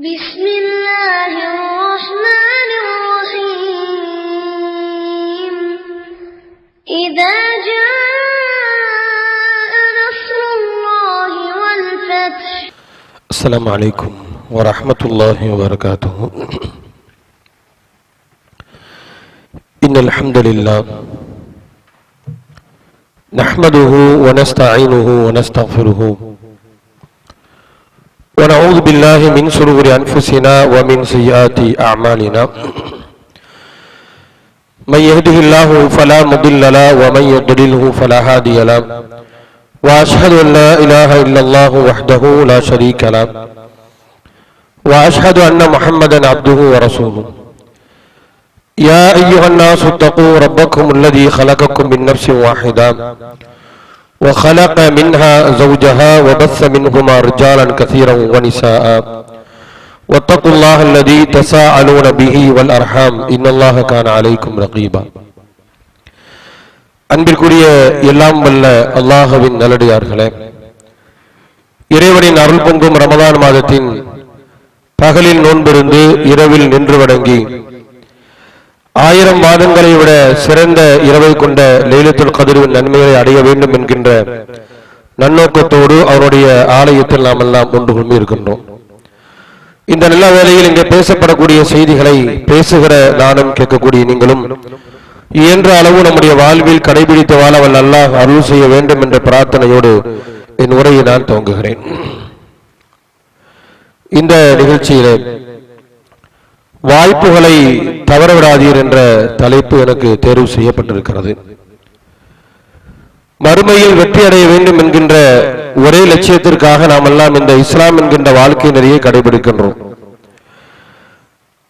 بسم الله الرحمن الرحيم إذا جاء نصر الله والفتح. السلام عليكم ورحمة الله وبركاته. إن الحمد لله نحمده ونستعينه ونستغفره ونعوذ بالله من شرور أنفسنا ومن سيئات أعمالنا. من يهده الله فلا مضل له ومن يضلله فلا هادي له وأشهد أن لا إله إلا الله وحده لا شريك له وأشهد أن محمدا عبده ورسوله. يا أيها الناس اتقوا ربكم الذي خلقكم من نفس واحدة وخلق منها زوجها وبث منهما رجالا كثيرا ونساء واتقوا الله الذي تساءلون به والأرحام إن الله كان عليكم رقيبا. அன்பிற்குரிய எல்லாம் வல்ல அல்லாஹ்வின் நல்லடியார்களே, இறைவனின் அருள் பொங்கும் ரமதான் மாதத்தின் பகலில் நோன்பிருந்து இரவில் நின்று வணங்கி 1000 மாதங்களை விட சிறந்த இரவை கொண்ட லைலத்துல் கத்ரின் நன்மையை அடைய வேண்டும் என்கின்ற நன்னோக்கத்தோடு அவருடைய ஆலயத்தில் நாம் எல்லாம் ஒன்று கொண்டு இருக்கின்றோம். இந்த நல்ல வேளையில் இங்கே பேசப்படக்கூடிய செய்திகளை பேசுகிற நானும் கேட்கக்கூடிய நீங்களும் இயன்ற அளவு நம்முடைய வாழ்வில் கடைபிடித்து வாழ வல்ல அல்லாஹ் அருள் செய்ய வேண்டும் என்ற பிரார்த்தனையோடு என் உரையை நான் துவங்குகிறேன். இந்த நிகழ்ச்சியிலே வாய்ப்புகளை தவறவிடாதீர் என்ற தலைப்பு எனக்கு தேர்வு செய்யப்பட்டிருக்கிறது. மறுமையில் வெற்றி அடைய வேண்டும் என்கின்ற ஒரே லட்சியத்திற்காக நாம் எல்லாம் இந்த இஸ்லாம் என்கின்ற வாழ்க்கை நெறியை கடைபிடிக்கின்றோம்.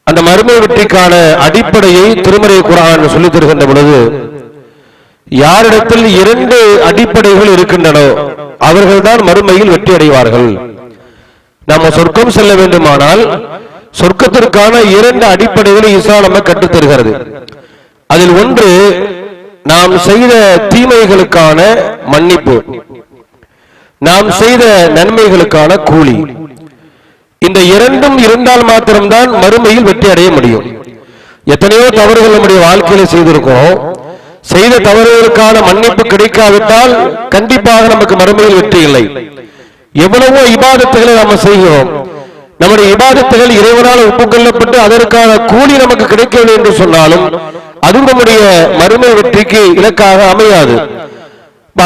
அந்த மறுமை வெற்றிக்கான அடிப்படையை திருமறை குர்ஆன் சொல்லித் தருகின்ற பொழுது, யாரிடத்தில் 2 அடிப்படைகள் இருக்கின்றனோ அவர்கள்தான் மறுமையில் வெற்றி அடைவார்கள். நாம் சொர்க்கம் செல்ல வேண்டுமானால் சொர்க்கத்திற்கான 2 அடிப்படைகளை இஸ்லாம் நமக்கு கற்றுத் தருகிறது. அதில் ஒன்று, நாம் செய்த தீமைகளுக்கான மன்னிப்பு, நாம் செய்த நன்மைகளுக்கான கூலி. இந்த 2ம் இருந்தால் மாத்திரம்தான் மறுமையில் வெற்றி அடைய முடியும். எத்தனையோ தவறுகள் நம்முடைய வாழ்க்கையில செய்திருக்கிறோம். செய்த தவறுகளுக்கான மன்னிப்பு கிடைக்காவிட்டால் கண்டிப்பாக நமக்கு மறுமையில் வெற்றி இல்லை. எவ்வளவோ இபாதத்துகளை நாம் செய்கிறோம். நம்முடைய இபாதத்துகள் இறைவனால் ஒப்புக்கொள்ளப்பட்டு அதற்கான கூலி நமக்கு கிடைக்கவில்லை என்று சொன்னாலும் அது நம்முடைய மறுமை வெற்றிக்கு இலக்காக அமையாது.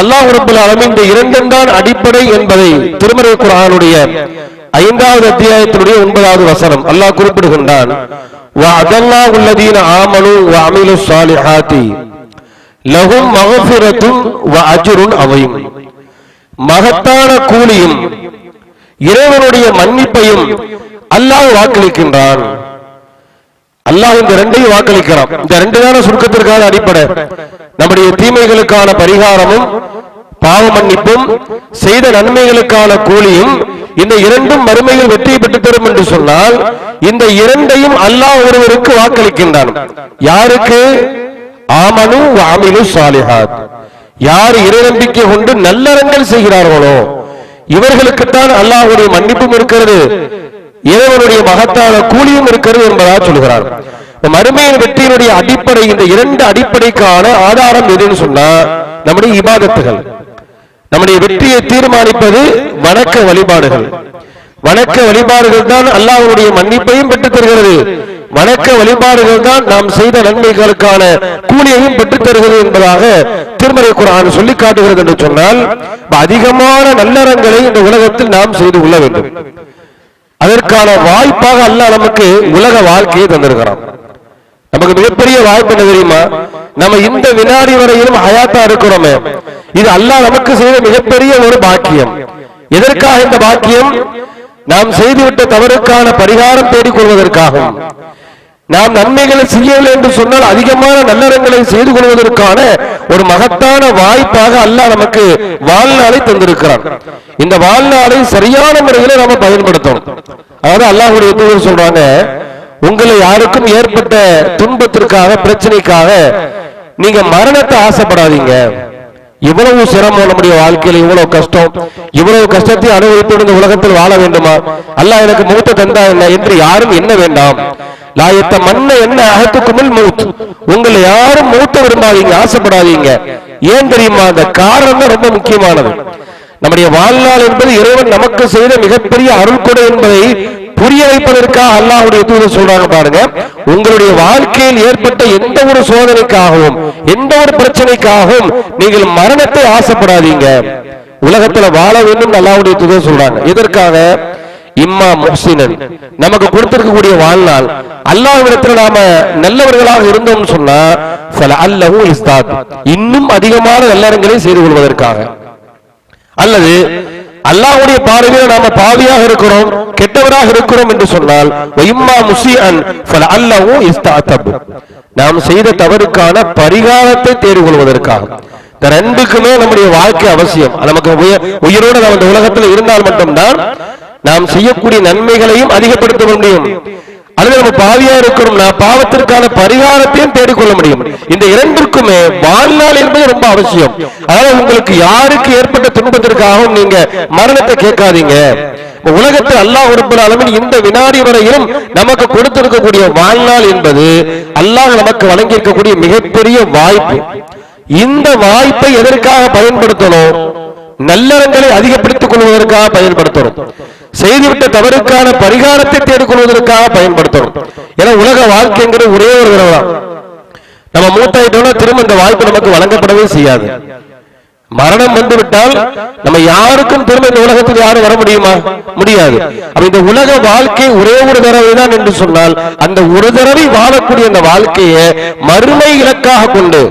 அல்லாஹ் ரப்பல் ஆலமீன் இந்த 2 தான் அடிப்படை என்பதை திருமறை குர்ஆனுடைய 5வது அத்தியாயத்தினுடைய 9வது வசனம் அல்லாஹ் குறிப்பிடுகின்றான். வஅதல்லாஹு அல்லதீன ஆமனூ வஅமிலுஸ் ஸாலிஹாத்தி லஹும் மக்ஃபிரத்துன் வஅஜ்ருன் அஸீம். மகத்தான கூலியும் இறைவனுடைய மன்னிப்பையும் அல்லாஹ் வாக்களிக்கின்றான். அல்லாஹ் இந்த 2ஐயும் வாக்களிக்கிறான். இந்த 2 தான சுருக்கத்திற்கான அடிப்படை. நம்முடைய தீமைகளுக்கான பரிகாரமும் பாவ மன்னிப்பும் செய்த நன்மைகளுக்கான கூலியும் இந்த 2ம் மறுமையில் வெற்றி பெற்று தரும் என்று சொன்னால் இந்த 2ஐயும் அல்லாஹ் ஒருவருக்கு வாக்களிக்கின்றான். யாருக்கு? ஆமனு வஅமிலு ஸாலிஹாத். யார் இறை நம்பிக்கை கொண்டு நல்லறங்கள் செய்கிறார்களோ இவர்களுக்குத்தான் அல்லாஹ்வுடைய மன்னிப்பும் இருக்கிறது, இறைவனுடைய மகத்தான கூலியும் இருக்கிறது என்பதாக சொல்கிறார். மறுமையின் வெற்றியினுடைய அடிப்படை, இந்த 2 அடிப்படைக்கான ஆதாரம் எதுன்னு சொன்னா நம்முடைய இபாதத்துகள். நம்முடைய வெற்றியை தீர்மானிப்பது வணக்க வழிபாடுகள். வணக்க வழிபாடுகள் தான் அல்லாஹ்வுடைய மன்னிப்பையும் பெற்றுத் தருகிறது. வணக்க வழிபாடுகள் தான் நாம் செய்த நன்மைகளுக்கான கூலியையும் பெற்றுத் தருகிறது என்பதாக திருமறை குர்ஆன் சொல்லி காட்டுகிறது என்று சொன்னால், அதிகமான நல்லறங்களை இந்த உலகத்தில் நாம் செய்து கொள்ள வேண்டும். அதற்கான வாய்ப்பாக அல்லாஹ் நமக்கு உலக வாழ்க்கையை தந்திருக்கிறான். நமக்கு மிகப்பெரிய வாய்ப்பு என்ன தெரியுமா? நம்ம இந்த வினாடி வரையிலும் ஹயாத்தா இருக்கிறோமே, இது அல்லாஹ் நமக்கு செய்த மிகப்பெரிய ஒரு பாக்கியம். எதற்காக இந்த பாக்கியம்? நாம் செய்துவிட்ட தவறுக்கான பரிகாரம் தேடிக் கொள்வதற்காகவும், நாம் நன்மைகளை செய்யவில்லை என்று சொன்னால் அதிகமான நல்லறங்களை செய்து கொள்வதற்கான ஒரு மகத்தான வாய்ப்பாக அல்லாஹ் நமக்கு வாழ்நாளை தந்திருக்கிறான். இந்த வாழ்நாளை சரியான முறையில் நாம பயன்படுத்தணும். அதாவது அல்லாஹ்வுடைய தூதர் சொல்றாங்க, உங்களை யாருக்கும் ஏற்பட்ட துன்பத்திற்காக பிரச்சனைக்காக நீங்க மரணத்தை ஆசைப்படாதீங்க, இவ்வளவு சிரமம் நம்முடைய வாழ்க்கையில, இவ்வளவு கஷ்டம், இவ்வளவு கஷ்டத்தை அனுபவித்து இந்த உலகத்தில் வாழ வேண்டுமா? அல்லாஹ் எனக்கு மௌத்தை தந்தா என்ன என்று யாரும் எண்ண வேண்டாம். லாயத்த மன்ன என்ன அகத்துக்குமில் மௌத், உங்களை யாரும் மௌத்த விரும்பாதீங்க, ஆசைப்படாதீங்க. ஏன் தெரியுமா? அந்த காரணம் தான் ரொம்ப முக்கியமானது. நம்முடைய வாழ்நாள் என்பது இறைவன் நமக்கு செய்த மிகப்பெரிய அருள்கொடை என்பதை புரிய வைப்பதற்காக அல்லாஹ்வுடைய தூதர் சொல்றாங்க பாருங்க, உங்களுடைய வாழ்க்கையில் ஏற்பட்ட எந்த ஒரு சோதனைக்காகவும் எந்த ஒரு பிரச்சனைக்காகவும் நீங்கள் மரணத்தை ஆசைப்படாதீங்க, உலகத்துல வாழ வேண்டும் அல்லாஹ்வுடைய தூதர் சொல்றாங்க. எதற்காக? இம்மா முஹ்சினன், நமக்கு கொடுத்திருக்கக்கூடிய வாழ்நாள் அல்லாஹ்விடத்தில் நாம நல்லவர்களாக இருந்தோம்னு சொன்னா ஃபலஅல்லஹு இஸ்தாத், இன்னும் அதிகமான நல்லறங்களை செய்து கொள்வதற்காக. அல்லது அல்லாஹ்வுடைய பார்வையில் நாம பாவியாக இருக்கிறோம், கெட்டவராக இருக்கிறோம் என்று சொன்னால் இம்மா முஸீஅன் ஃபலஅல்லஹு இஸ்தாதப், நாம் செய்த தவறுக்கான பரிகாரத்தை தேடிக் கொள்வதற்காக. இந்த ரெண்டுக்குமே நம்முடைய வாழ்க்கை அவசியம். நமக்கு உயிரோடு நாம் இந்த உலகத்தில் இருந்தால் மட்டும்தான் நாம் செய்யக்கூடிய நன்மைகளையும் அதிகப்படுத்த முடியும். அல்லது நம்ம பாவியா இருக்கிறோம்னா பாவத்திற்கான பரிகாரத்தையும் தேடிக்கொள்ள முடியும். இந்த இரண்டிற்குமே வாழ்நாள் என்பது ரொம்ப அவசியம். அதாவது உங்களுக்கு யாருக்கு ஏற்பட்ட துன்பத்திற்காகவும் நீங்க மரணத்தை கேட்காதீங்க. உலகத்தில் அல்லாஹ் ரப்பல் ஆலமீன் இந்த வினாடி வரையிலும் நமக்கு கொடுத்திருக்கக்கூடிய வாழ்நாள் என்பது அல்லாஹ் நமக்கு வழங்கி இருக்கக்கூடிய மிகப்பெரிய வாய்ப்பு. இந்த வாய்ப்பை எதற்காக பயன்படுத்தணும்? நல்லறங்களை அதிகப்படுத்திக் கொள்வதற்காக பயன்படுத்தணும். செய்துவிட்ட தவறுக்கான பரிகாரத்தை தேடிக்கொள்வதற்காக பயன்படுத்தணும். ஏன்னா உலக வாழ்க்கைங்கிறது ஒரே ஒரு தடவை தான். நம்ம மூத்தாயிட்டோம்னா திரும்ப இந்த வாய்ப்பு நமக்கு வழங்கப்படவே செய்யாது. மரணம் வந்துவிட்டால் நம்ம யாருக்கும் திரும்ப இந்த உலகத்தில் யாரும் வர முடியுமா? முடியாது. அப்ப இந்த உலக வாழ்க்கை ஒரே ஒரு தடவை தான் என்று சொன்னால் அந்த ஒரு தடவை வாழக்கூடிய அந்த வாழ்க்கையை மறுமை இலக்காக கொண்டு,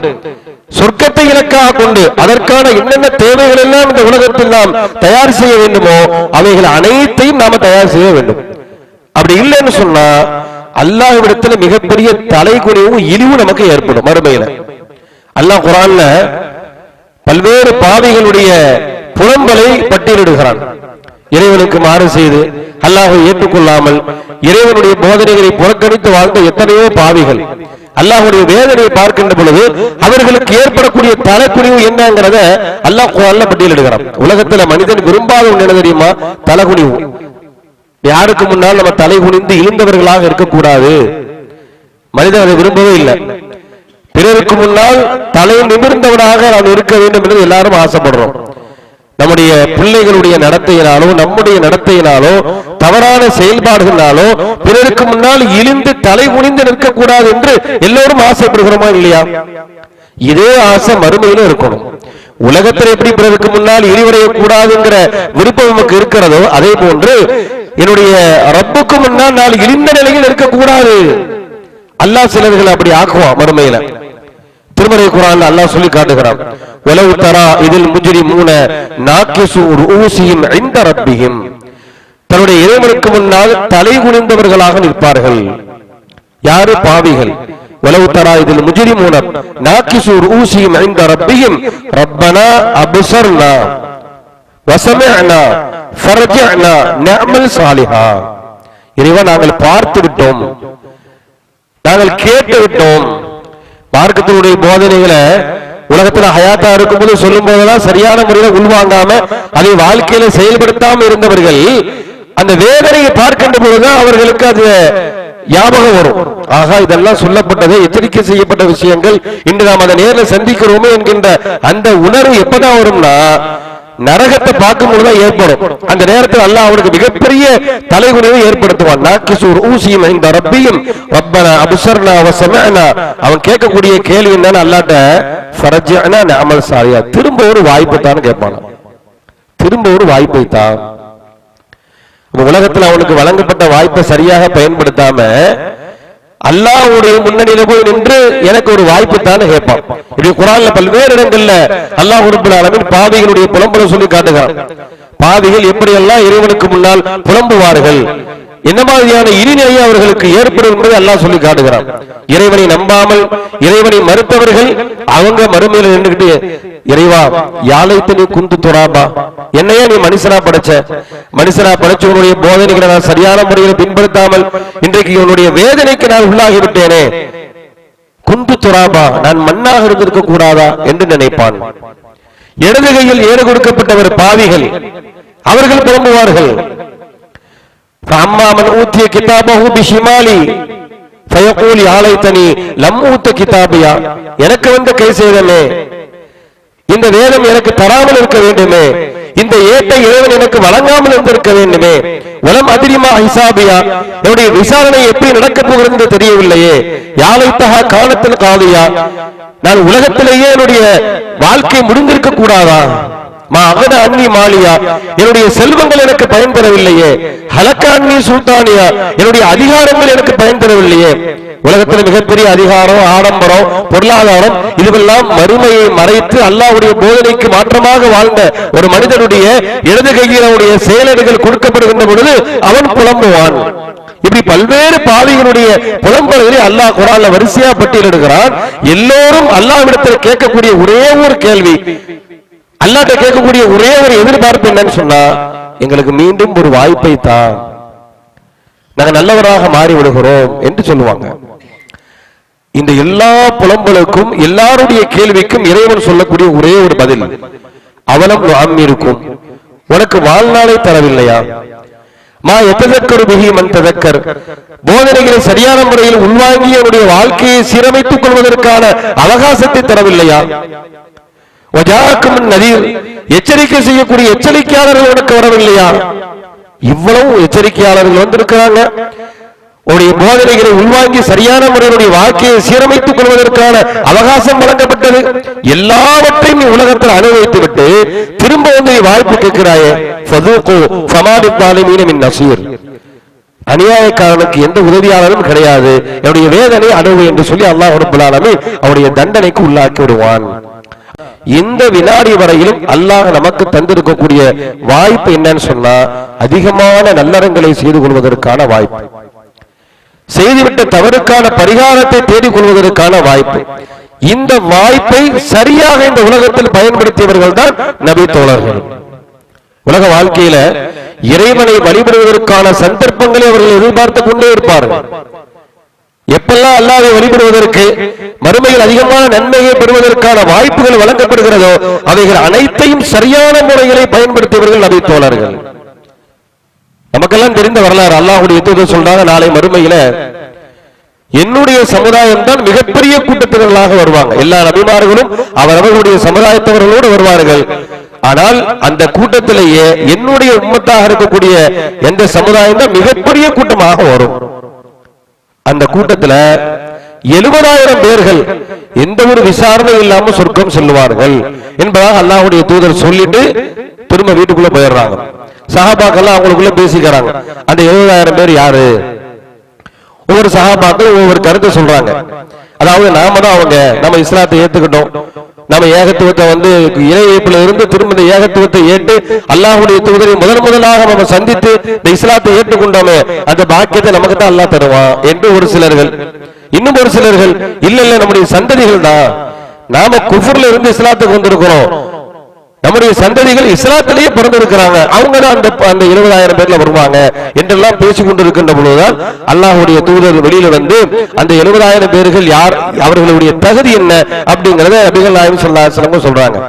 சொர்க்கத்தை இலக்காக கொண்டு, அதற்கான என்னென்ன தேவைகள் எல்லாம் இந்த உலகத்தில் நாம் தயார் செய்ய வேண்டுமோ அவைகள் அனைத்தையும் நாம தயார் செய்ய வேண்டும். அப்படி இல்லைன்னு சொன்னா அல்லாஹ்விடத்தில் மிகப்பெரிய தலைகுனிவும் இழிவும் நமக்கு ஏற்படும் மறுமையில. அல்லாஹ் குர்ஆன்ல பல்வேறு பாவிகளுடைய புலம்பலை பட்டியலிடுகிறான். இறைவனுக்கு மாறு செய்து அல்லாஹ்வை ஏற்றுக்கொள்ளாமல் இறைவனுடைய போதனைகளை புறக்கணித்து வாழ்ந்த எத்தனையோ பாவிகள் அல்லாஹ்வுடைய வேதனையை பார்க்கின்ற பொழுது அவர்களுக்கு ஏற்படக்கூடிய தலைக்குனிவு என்னங்கிறத அல்லாஹ் குர்ஆன்ல பட்டியலிடுகிறான். உலகத்துல மனிதன் விரும்பாத ஒன்று என்ன தெரியுமா? தலைகுனிவு. யாருக்கு முன்னால் நம்ம தலை குனிந்து இழிந்தவர்களாக இருக்கக்கூடாது. மனிதன் அதை விரும்பவே இல்லை. பிறருக்கு முன்னால் தலை நிமிர்ந்தவனாக நாம் இருக்க வேண்டும் என்று எல்லாரும் ஆசைப்படுறோம். நம்முடைய பிள்ளைகளுடைய நடத்தையினாலோ நம்முடைய நடத்தையினாலோ தவறான செயல்பாடுகளாலோ பிறருக்கு முன்னால் இழிந்து தலை குனிந்து நிற்கக்கூடாது என்று எல்லோரும் ஆசைப்படுகிறோமா இல்லையா? இதே ஆசை மறுமையிலும் இருக்கணும். உலகத்தில் எப்படி பிறருக்கு முன்னால் இழிவடைய கூடாதுங்கிற விருப்பம் நமக்கு இருக்கிறதோ அதே போன்று என்னுடைய ரப்புக்கு முன்னால் நான் இழிந்த நிலையில் இருக்கக்கூடாது. அல்லாஹ் சிலர்கள் அப்படி ஆக்குவான் மறுமையில. திருமறை குர்ஆன்ல அல்லாஹ் சொல்லி காட்டுகிறான், வலவ் தரா இதில் முஜ்ரிமூன நாக்கிசு ரூஸிஹிம் இன்த ரப்பிஹிம், தன்னுடைய இறைவனுக்கு முன்னால் தலை குனிந்தவர்களாக நிற்பார்கள். யாரு? பாவிகள். வலவ் தரா இதில் முஜ்ரிமூன நாக்கிசு ரூஸிஹிம் இன்த ரப்பிஹிம் ரப்பனா அப்ஸர்னா வஸமஅனா ஃபர்ஜஅனா நஅமல் சாலிஹா, இறைவா நாங்கள் பார்த்து விட்டோம், நாங்கள் கேட்டு விட்டோம். மார்க்கத்தினுடைய போதனைகளை உலகத்துல ஹயாத்தா இருக்கும்போது சொல்லும் போதெல்லாம் சரியான முறையில் உள்வாங்காம அதை வாழ்க்கையில செயல்படுத்தாம இருந்தவர்கள் அந்த வேதனையை பார்க்கின்ற போதுதான் அவர்களுக்கு அது ஞாபகம் வரும். ஆகா, இதெல்லாம் சொல்லப்பட்டது, எச்சரிக்கை செய்யப்பட்ட விஷயங்கள், இன்று நாம் அதை நேரில் சந்திக்கிறோமே என்கின்ற அந்த உணர்வு எப்பதான் வரும்னா நரகத்தை பார்க்கும் பொழுதுதான் ஏற்படும். அந்த நேரத்தில் அல்லாஹ் அவனுக்கு மிகப்பெரிய தலைகுனிவை ஏற்படுத்துவான். நாக்கிசூர் ஊசியும் இந்த ரப்பியும் ரப்பனா அப்ஸர்னா வஸமஅனா, அவன் கேட்கக்கூடிய கேள்வி என்னன்னு அல்லாஹ்ட்ட ஃபர்ஜஅனா நஅமல் சாலிஹா, திரும்ப ஒரு வாய்ப்பு தான் கேட்பான். திரும்ப ஒரு வாய்ப்பை தான். உலகத்தில் அவனுக்கு வழங்கப்பட்ட வாய்ப்பை சரியாக பயன்படுத்தாம அல்லாஹ்வுடைய முன்னணியில போய் நின்று எனக்கு ஒரு வாய்ப்பு தான் கேட்பான். இப்படி குர்ஆன்ல பல்வேறு இடங்கள்ல அல்லாஹ் ரப்பல் ஆலமீன் பாவிகளுடைய புலம்பலை சொல்லி காட்டுகிறான். பாவிகள் எப்படியெல்லாம் இறைவனுக்கு முன்னால் புலம்புவார்கள், என்ன மாதிரியான இனிநிலையை அவர்களுக்கு ஏற்படும் என்பதை அல்லாஹ் சொல்லி காட்டுகிறான். இறைவனை நம்பாமல் இறைவனை மறுத்தவர்கள் அவங்க மறுமையில நின்றுகிட்டு, இறைவா யாழைத்து நீ குந்து துராபா, என்னையா நீ மனுஷனா படைச்ச, மனுஷனா படைச்சவனுடைய போதனைகளை நான் சரியான முறையில் பின்படுத்தாமல் இன்றைக்கு இவனுடைய வேதனைக்கு நான் உள்ளாகிவிட்டேனே, குந்து துராபா நான் மண்ணாக இருந்திருக்க கூடாதா என்று நினைப்பான். இடது கையில் ஏறு கொடுக்கப்பட்டவர் பாவிகள், அவர்கள் புலம்புவார்கள். அம்மாமன் ஊத்திய கிதாபஹு பிஷிமாலி ஃபயகூலி ஆலைத்தனி லம் ஊத்த கிதாபியா, எனக்கு வந்த கை சேதமே, இந்த வேதம் எனக்கு தராமல் இருக்க வேண்டுமே, இந்த ஏட்டை இறைவன் எனக்கு வழங்காமல் இருந்திருக்க வேண்டுமே, உலம் அதிரிமா ஹிசாபியா, என்னுடைய விசாரணை எப்படி நடக்கப் போகிறது தெரியவில்லையே, யாழைத்தகா காலத்தில் காதியா, நான் உலகத்திலேயே என்னுடைய வாழ்க்கை முடிந்திருக்க கூடாதா, மா அகத அன்னி மாலியா, என்னுடைய செல்வங்கள் எனக்கு பயன் தரவில்லையே, ஹலக்க அன்னி சுல்தானியா, என்னுடைய அதிகாரங்கள் எனக்கு பயன் தரவில்லையே. உலகத்தில் மிகப்பெரிய அதிகாரம், ஆடம்பரம், பொருளாதாரம், இதுவெல்லாம் மறுமையை மறைத்து அல்லாஹ்வுடைய போதனைக்கு மாற்றமாக வாழ்ந்த ஒரு மனிதனுடைய இடது கையில் அவனுடைய செயலர்கள் கொடுக்கப்படுகின்ற பொழுது அவன் புலம்புவான். இப்படி பல்வேறு பாவிகளுடைய புலம்பல்களை அல்லாஹ் குர்ஆன்ல வரிசையா பட்டியலிடுகிறான். எல்லோரும் அல்லாஹ்விடத்தில் கேட்கக்கூடிய ஒரே ஒரு கேள்வி, அல்லாஹ்ட்ட கேட்கக்கூடிய ஒரே ஒரு எதிர்பார்ப்பு என்னன்னு சொன்னா, எங்களுக்கு மீண்டும் ஒரு வாய்ப்பை தான், நாங்க நல்லவராக மாறி விடுகிறோம் என்று சொல்லுவாங்க. இந்த எல்லா புலம்பலுக்கும் எல்லாருடைய கேள்விக்கும் இறைவன் சொல்லக்கூடிய ஒரே ஒரு பதில், அவலம் அம்மிருக்கும், உனக்கு வாழ்நாளை தரவில்லையா, மா எத்ததக்கரு பிஹி மன் ததக்கர், போதனைகளை சரியான முறையில் உள்வாங்கி அவருடைய வாழ்க்கையை சீரமைத்துக் கொள்வதற்கான அவகாசத்தை தரவில்லையா, வஜாக்கும் நதீர், எச்சரிக்கை செய்யக்கூடிய எச்சரிக்கையாளர்கள் உனக்கு வரவில்லையா. இவ்வளவு எச்சரிக்கையாளர்கள் வந்திருக்கிறாங்க, உடைய போதனைகளை உள்வாங்கி சரியான முறையினுடைய வாழ்க்கையை சீரமைத்துக் கொள்வதற்கான அவகாசம் வழங்கப்பட்டது. எல்லாவற்றையும் நீ உலகத்தில் அனுபவித்து விட்டு திரும்ப வந்து வாய்ப்பு கேட்கிறாயே, அநியாயக்காரனுக்கு எந்த உதவியாளரும் கிடையாது, என்னுடைய வேதனை அனுபவி என்று சொல்லி அல்லாஹ் ரப்பல் ஆலமீன் அவருடைய தண்டனைக்கு உள்ளாக்கி விடுவான். இந்த வினாடி வரையிலும் அல்லாஹ் நமக்கு தந்திருக்கக்கூடிய வாய்ப்பு என்னன்னு சொன்னா, அதிகமான நல்லறங்களை செய்து கொள்வதற்கான வாய்ப்பு, செய்துவிட்ட தவறுக்கான பரிகாரத்தை தேடிக் கொள்வதற்கான வாய்ப்பு. இந்த வாய்ப்பை சரியாக இந்த உலகத்தில் பயன்படுத்தியவர்கள் தான் நபி தோழர்கள். உலக வாழ்க்கையில இறைவனை வழிபடுவதற்கான சந்தர்ப்பங்களை அவர்கள் எதிர்பார்த்து கொண்டே இருப்பார்கள். எப்பெல்லாம் அல்லாஹ்வை வழிபடுவதற்கு, மறுமையில் அதிகமான நன்மையை பெறுவதற்கான வாய்ப்புகள் வழங்கப்படுகிறதோ அவைகள் அனைத்தையும் சரியான முறைகளை பயன்படுத்தியவர்கள் நபி தோழர்கள். நமக்கெல்லாம் தெரிந்த வரலாறு, அல்லாஹ்வுடைய தூதர் சொல்றாங்க, நாளை மறுமையில என்னுடைய சமுதாயம் தான் மிகப்பெரிய கூட்டத்தினர்களாக வருவாங்க. எல்லா நபிமார்களும் அவர்களுடைய சமுதாயத்தவர்களோடு வருவார்கள். ஆனால் அந்த கூட்டத்திலேயே என்னுடைய உம்மத்தாக இருக்கக்கூடிய எந்த சமுதாயம் தான் மிகப்பெரிய கூட்டமாக வரும். அந்த கூட்டத்துல 70,000 பேர்கள் எந்த ஒரு விசாரணை இல்லாம சொர்க்கம் செல்வார்கள் என்பதாக அல்லாஹ்வுடைய தூதர் சொல்லிட்டு திரும்ப வீட்டுக்குள்ள போயிடுறாங்க. சஹாபாக்கெல்லாம் அவங்களுக்குள்ள பேசிக்கிறாங்க, அந்த 70,000 பேர் யாரு? ஒவ்வொரு சஹாபாக்கள் ஒவ்வொரு கருத்தை சொல்றாங்க. அதாவது நாம தான் அவங்க, நம்ம இஸ்லாத்தை ஏத்துக்கிட்டோம், நம்ம ஏகத்துவத்தை இறை ஏற்புல இருந்து திரும்ப இந்த ஏகத்துவத்தை ஏற்று அல்லாஹ்வுடைய தூதரை முதலாக நம்ம சந்தித்து இந்த இஸ்லாத்தை ஏற்றுக்கொண்டோமே, அந்த பாக்கியத்தை நமக்கு தான் அல்லாஹ் தருவான் என்று ஒரு சிலர்கள். இன்னும் ஒரு சிலர்கள், இல்ல இல்ல நம்முடைய சந்ததிகள் தான், நாம குஃப்ர்ல இருந்து இஸ்லாத்துக்கு வந்திருக்கிறோம், நம்முடைய சந்ததிகள் இஸ்லாத்திலேயே பிறந்திருக்கிறாங்க, அவங்க தான் அந்த 20,000 பேர்ல வருவாங்க என்றெல்லாம் பேசிக் கொண்டிருக்கின்ற பொழுதுதான் அல்லாஹ்வுடைய தூதர் வெளியில வந்து அந்த 70,000 பேர்கள் யார், அவர்களுடைய தகுதி என்ன அப்படிங்கறத நபிகள் நாயகம் ஸல்லல்லாஹு அலைஹி வஸல்லம் சொல்றாங்க.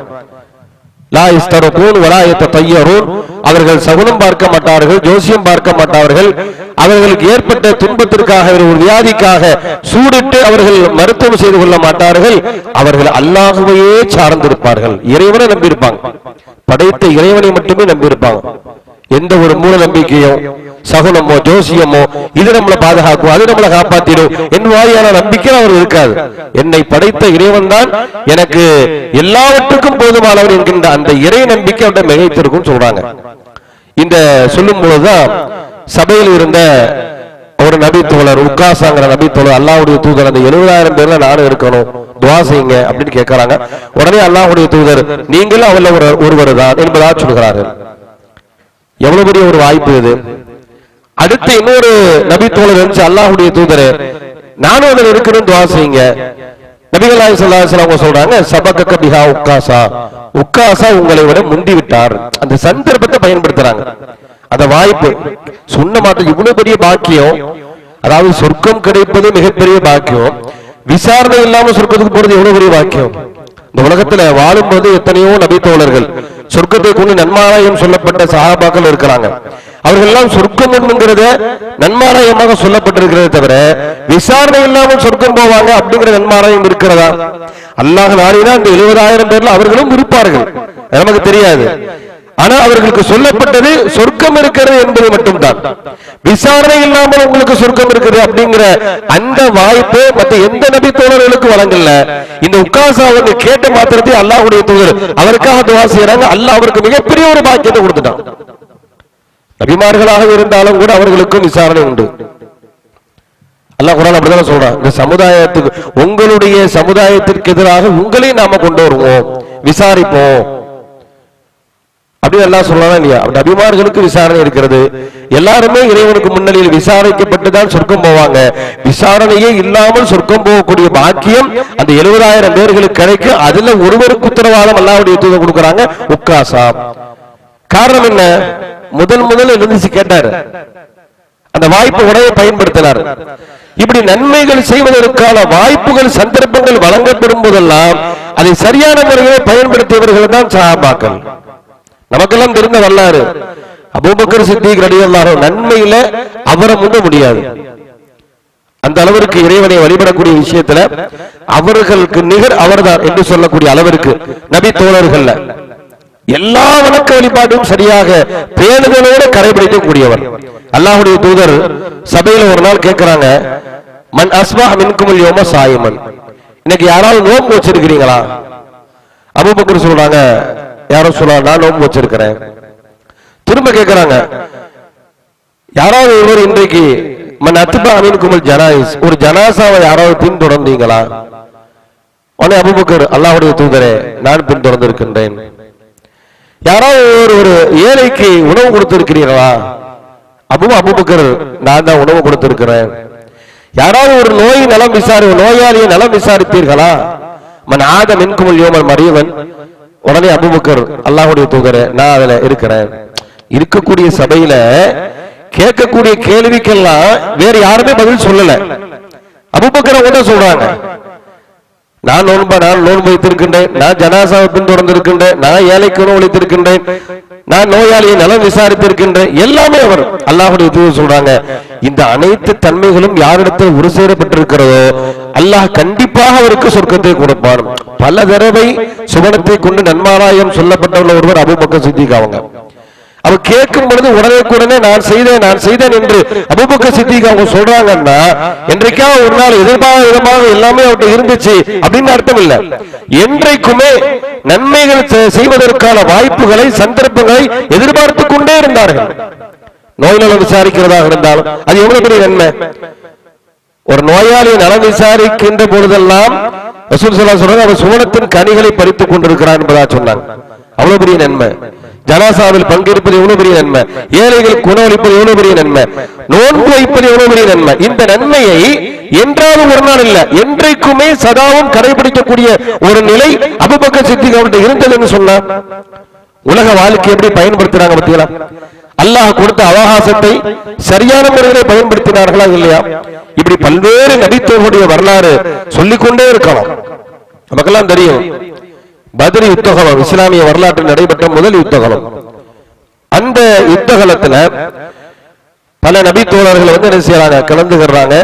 லா இஸ்தரகூன் வலா யததய்யரூன், அவர்கள் சகுனம் பார்க்க மாட்டார்கள், ஜோசியம் பார்க்க மாட்டார்கள், அவர்களுக்கு ஏற்பட்ட துன்பத்திற்காக ஒரு வியாதிக்காக சூடிட்டு அவர்கள் மருத்துவம் செய்து கொள்ள மாட்டார்கள், அவர்கள் அல்லாஹ்வையே சார்ந்திருப்பார்கள், இறைவனை நம்பியிருப்பாங்க, படைத்த இறைவனை மட்டுமே நம்பியிருப்பாங்க. எந்த ஒரு மூல நம்பிக்கையோ சகுனமோ ஜோசியமோ இது நம்மளை பாதுகாக்கும், அது நம்மளை காப்பாற்றிடும் என்பதான நம்பிக்கை அவர் இருக்காது. என்னை படைத்த இறைவன் தான் எனக்கு எல்லாவற்றுக்கும் போதுமானவர் என்கின்ற அந்த இறை நம்பிக்கை அவருடைய மிகைத்திருக்கும் சொல்றாங்க. இந்த சொல்லும் பொழுதுதான் சபையில் இருந்த ஒரு நபி தோழர், உக்காசாங்கிற நபி தோழர், அல்லாஹ்வுடைய தூதர் அந்த 70,000 பேர்ல நானும் இருக்கணும், துஆ செய்யுங்க அப்படின்னு கேட்கறாங்க. உடனே அல்லாஹ்வுடைய தூதர் நீங்களும் அவள ஒருவர் தான் என்பதாக சொல்கிறார்கள். எவ்வளவு பெரிய ஒரு வாய்ப்பு இது. அடுத்து இன்னொரு நபி தோழர் இருந்துச்சு, அல்லாஹ்வுடைய தூதரே நானும் அதில் இருக்கிறேன், துஆ செய்யுங்க. நபிகள் நாயகம் ஸல்லல்லாஹு அலைஹி வஸல்லம் சொல்றாங்க, சபகக பிஹா உக்காசா, உக்காசா உங்களை விட முந்தி விட்டார். அந்த சந்தர்ப்பத்தை பயன்படுத்துறாங்க, அந்த வாய்ப்பு. சொன்ன மாற்றம் இவ்வளவு பெரிய பாக்கியம், அதாவது சொர்க்கம் கிடைப்பது மிகப்பெரிய பாக்கியம், விசாரணை இல்லாம சொர்க்கத்துக்கு போறது எவ்வளவு பெரிய பாக்கியம். இந்த உலகத்துல வாழும்போது எத்தனையோ நபி தோழர்கள், சொர்க்கத்தை கொண்டு நன்மாராயம் சொல்லப்பட்ட சஹாபாக்கள் இருக்கிறாங்க. அவர்கள் எல்லாம் சொர்க்கம் என்கிறத நன்மாராயமாக சொல்லப்பட்டிருக்கிறதே தவிர விசாரணை இல்லாமல் சொர்க்கம் போவாங்க அப்படிங்கிற நன்மாராயம் இருக்கிறதா? அல்லாஹ் நாடினா அந்த 70,000 பேர்ல அவர்களும் இருப்பார்கள், நமக்கு தெரியாது. ஆனா அவர்களுக்கு சொல்லப்பட்டது சொர்க்கம் இருக்கிறது என்பது மட்டும்தான். விசாரணை இல்லாமல் உங்களுக்கு சொர்க்கம் இருக்குது அப்படிங்கிற அந்த வாய்ப்பு மற்ற எந்த நபி தோழர்களுக்கு வழங்கல. இந்த உக்காசா அவங்க கேட்ட மாத்திரத்தை அல்லாஹ்வுடைய தூதர் அவருக்காக துஆ செய்யறாங்க. அல்லாஹ் அவருக்கு மிகப்பெரிய ஒரு பாக்கியத்தை கொடுத்துட்டான். நபிமார்களாக இருந்தாலும் கூட அவர்களுக்கும் விசாரணை உண்டு. அல்லாஹ் குர்ஆன் அப்படிதான் சொல்றான், இந்த சமுதாயத்துக்கு, உங்களுடைய சமுதாயத்திற்கு எதிராக உங்களையும் நாம கொண்டு வருவோம், விசாரிப்போம் அப்படி எல்லாம் சொல்லலாம் இல்லையா? நபிமார்களுக்கு விசாரணை இருக்கிறது. எல்லாருமே இறைவனுக்கு முன்னிலையில் விசாரிக்கப்பட்டுதான் சொர்க்கம் போவாங்க. விசாரணையே இல்லாமல் சொர்க்கம் போகக்கூடிய பாக்கியம் அந்த 70,000 பேர்களுக்கு கிடைக்க. அதுல ஒருவருக்கு உத்தரவாதம் அல்லாஹ்வுடைய தூதர் கொடுக்கறாங்க, உக்காசா. காரணம் என்ன? முதல் எழுந்துச்சு கேட்டாரு, அந்த வாய்ப்பு உடனே பயன்படுத்தினார். இப்படி நன்மைகள் செய்வதற்கான வாய்ப்புகள் சந்தர்ப்பங்கள் வழங்கப்படும் போதெல்லாம் அதை சரியான முறையில் பயன்படுத்தியவர்கள் தான் சஹாபாக்கள். நமக்கெல்லாம் தெரிந்த வரலாறு, அபூபக்கர் சித்திக் ரலியல்லாஹு அன்ஹு நன்மையில அவரை முந்த முடியாது. அந்த அளவிற்கு இறைவனை வழிபடக்கூடிய விஷயத்துல அவர்களுக்கு நிகர் அவர்தான் என்று சொல்லக்கூடிய அளவிற்கு நபி தோழர்கள் எல்லா வணக்க வழிபாட்டும் சரியாக பேணுதலோடு கடைபிடிக்கக்கூடியவர். அல்லாஹ்வுடைய தூதர் சபையில ஒரு நாள் கேட்கிறாங்க, மன் அஸ்பஹ மின்குமுல் யௌம சாயிமன், இன்னைக்கு யாராவது நோன்பு வச்சிருக்கிறீங்களா? அபூபக்கர் சொல்றாங்க, யாரும் சொல்ல, நான் நோன்பு வச்சிருக்கிறேன். திரும்ப கேட்கிறாங்க, யாராவது ஒருவர் இன்றைக்கு மன் அத்பா மின்குமுல் ஜனாயிஸ், ஒரு ஜனாசாவை யாராவது பின்தொடர்ந்தீங்களா? உடனே அபூபக்கர், அல்லாஹ்வுடைய தூதரே நான் பின்தொடர்ந்திருக்கின்றேன். யாராவது ஒரு ஏழைக்கு உணவு கொடுத்திருக்கிறீர்களா? அபூபக்கர், நான் தான் உணவு கொடுத்திருக்கிறேன். யாராவது ஒரு நோயாளியை நலம் விசாரித்தீர்களா? மன் ஆத மின்குமுல் யௌமல் மரியவன். உடனே அபூபக்கர், அல்லாஹ்வுடைய தூதரே நான் அதுல இருக்கிறேன். இருக்கக்கூடிய சபையில கேட்கக்கூடிய கேள்விக்கெல்லாம் வேற யாருமே பதில் சொல்லல. அபூபக்கர் கூட சொல்றாங்க, நான் நோன்பு வைத்திருக்கின்றேன், நான் ஜனாசாவை பின்தொடர்ந்திருக்கின்றேன், நான் ஏழைக்கு உணவு அளித்திருக்கின்றேன், நான் நோயாளியை நலம் விசாரித்திருக்கின்றேன். எல்லாமே அவர். அல்லாஹ்வுடைய தூதர் சொல்றாங்க, இந்த அனைத்து தன்மைகளும் யாரிடத்தில் ஒரு சேரப்பட்டிருக்கிறதோ அல்லாஹ் கண்டிப்பாக அவருக்கு சொர்க்கத்தை கொடுப்பான். பல தடவை சுவனத்தை கொண்டு நன்மாராயம் சொல்லப்பட்டுள்ள ஒருவர் அபூபக்கர் சித்திக். அவங்க கேட்கும் பொழுது உடனே நான் செய்தேன் என்று அபூபக்கர் சித்திக் அவங்க சொல்றாங்கன்னா, என்றைக்காவது ஒரு நாள் எதிர்பாராத எல்லாமே அவர்கிட்ட இருந்துச்சு அப்படின்னு அர்த்தம் இல்ல. என்றைக்குமே நன்மைகள் செய்வதற்கான வாய்ப்புகளை சந்தர்ப்பங்களை எதிர்பார்த்து கொண்டே இருந்தார்கள். நோய் நலம் விசாரிக்கிறதாக இருந்தாலும் அது எவ்வளவு பெரிய நன்மை. ஒரு நோயாளியை நலம் விசாரிக்கின்ற பொழுதெல்லாம் ரசூல் ஸல்லல்லாஹு அலைஹி வஸல்லம் அவர் சுவனத்தின் கனிகளை பறித்துக் கொண்டிருக்கிறார் என்பதா சொன்னாங்க. அவ்வளவு பெரிய நன்மை. ஜனாசாவில் பங்கெடுப்பது எவ்வளவு பெரிய நன்மை, ஏழைகளுக்கு உணவளிப்பது எவ்வளவு பெரிய நன்மை, நோன்பு வைப்பது எவ்வளவு பெரிய நன்மை. இந்த நன்மையை என்றாவது ஒரு நாள் இல்ல, என்றைக்குமே சதாவும் கடைபிடிக்கக்கூடிய ஒரு நிலை அபூபக்கர் சித்திக் அவர்கிட்ட இருந்ததுன்னு சொன்னா, உலக வாழ்க்கை எப்படி பயன்படுத்துறாங்க பத்தியா? அல்லாஹ் கொடுத்த அவகாசத்தை சரியான முறையிலே பயன்படுத்தினார்களா இல்லையா? இப்படி பல்வேறு நபித்தோருடைய வரலாறு சொல்லிக்கொண்டே இருக்கலாம். நமக்கெல்லாம் தெரியும், பத்ர் யுத்தகலம் இஸ்லாமிய வரலாற்றில் நடைபெற்ற முதல் யுத்தகலம். அந்த யுத்தகலத்துல பல நபி தோழர்கள் என்ன செய்யறாங்க, கலந்துகிறாங்க.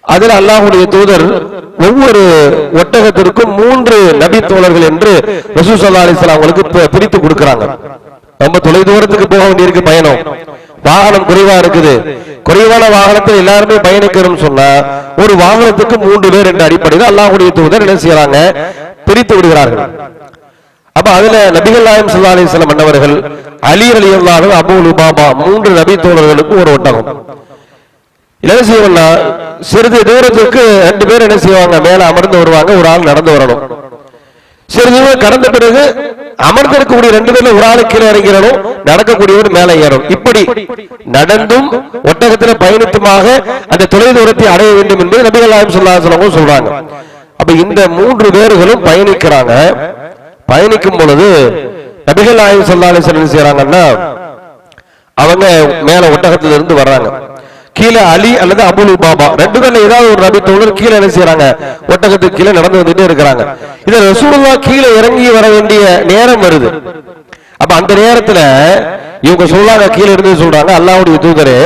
அதுல அல்லாஹ்வுடைய தூதர் ஒவ்வொரு ஒட்டகத்திற்கும் 3 நபி தோழர்கள் என்று ரசூல் ஸல்லல்லாஹு அலைஹி வஸல்லம் அவங்களுக்கு பிரித்து கொடுக்கறாங்க. ரொம்ப தொலை தூரத்துக்கு போக வேண்டியிருக்கு, பயணம், வாகனம் குறைவா இருக்குது. குறைவான வாகனத்தில் எல்லாருமே பயணிக்கணும்னு சொன்னா ஒரு வாகனத்துக்கு 3 பேர் என்ற அடிப்படையில் அல்லாஹ்வுடைய தூதர் என்ன செய்யறாங்க, பிரித்து விடுகிறார்கள். அப்ப அதுல நபிகள் நாயகம் ஸல்லல்லாஹு அலைஹி வஸல்லம் அன்னவர்கள், அலி ரலியல்லாஹு அன்ஹு, அபூ லுபாபா 3 நபி தோழர்களுக்கு ஒரு ஒட்டகம். என்ன செய்வாங்கன்னா, சிறிது தூரத்துக்கு 2 பேர் என்ன செய்வாங்க, மேல அமர்ந்து வருவாங்க, ஒரு ஆள் நடந்து வரணும். சிறிது தூரம் கடந்த பிறகு அமர்ந்திருக்கக்கூடிய 2 பேர்ல ஒரு ஆளு கீழே இறங்கிறனும், நடக்கக்கூடியவர் மேலே ஏறணும். இப்படி நடந்தும் ஒட்டகத்தில் பயணித்துமாக அந்த தொலை தூரத்தை அடைய வேண்டும் என்று நபிகள் நாயகம் ஸல்லல்லாஹு அலைஹி வஸல்லம் சொல்றாங்க. அப்ப இந்த 3 பேர்களும் பயணிக்கிறாங்க. பயணிக்கும் பொழுது நபிகள் நாயகம் ஸல்லல்லாஹு அலைஹி வஸல்லம் செய்யறாங்கன்னா, அவங்க மேல ஒட்டகத்திலிருந்து வர்றாங்க. கீழே அலி அல்லது அபுல் பாபா ரெண்டு பேர்ல ஏதாவது ஒரு நபி தோழர் கீழே என்ன செய்யறாங்க, ஒட்டகத்துக்கு கீழே நடந்து வந்துட்டே இருக்கிறாங்க. இத ரசூலுல்லாஹ் கீழே இறங்கி வர வேண்டிய நேரம் வருது. அப்ப அந்த நேரத்துல இவங்க சொல்றாங்க, கீழே இருந்து சொல்றாங்க, அல்லாஹ்வுடைய தூதரே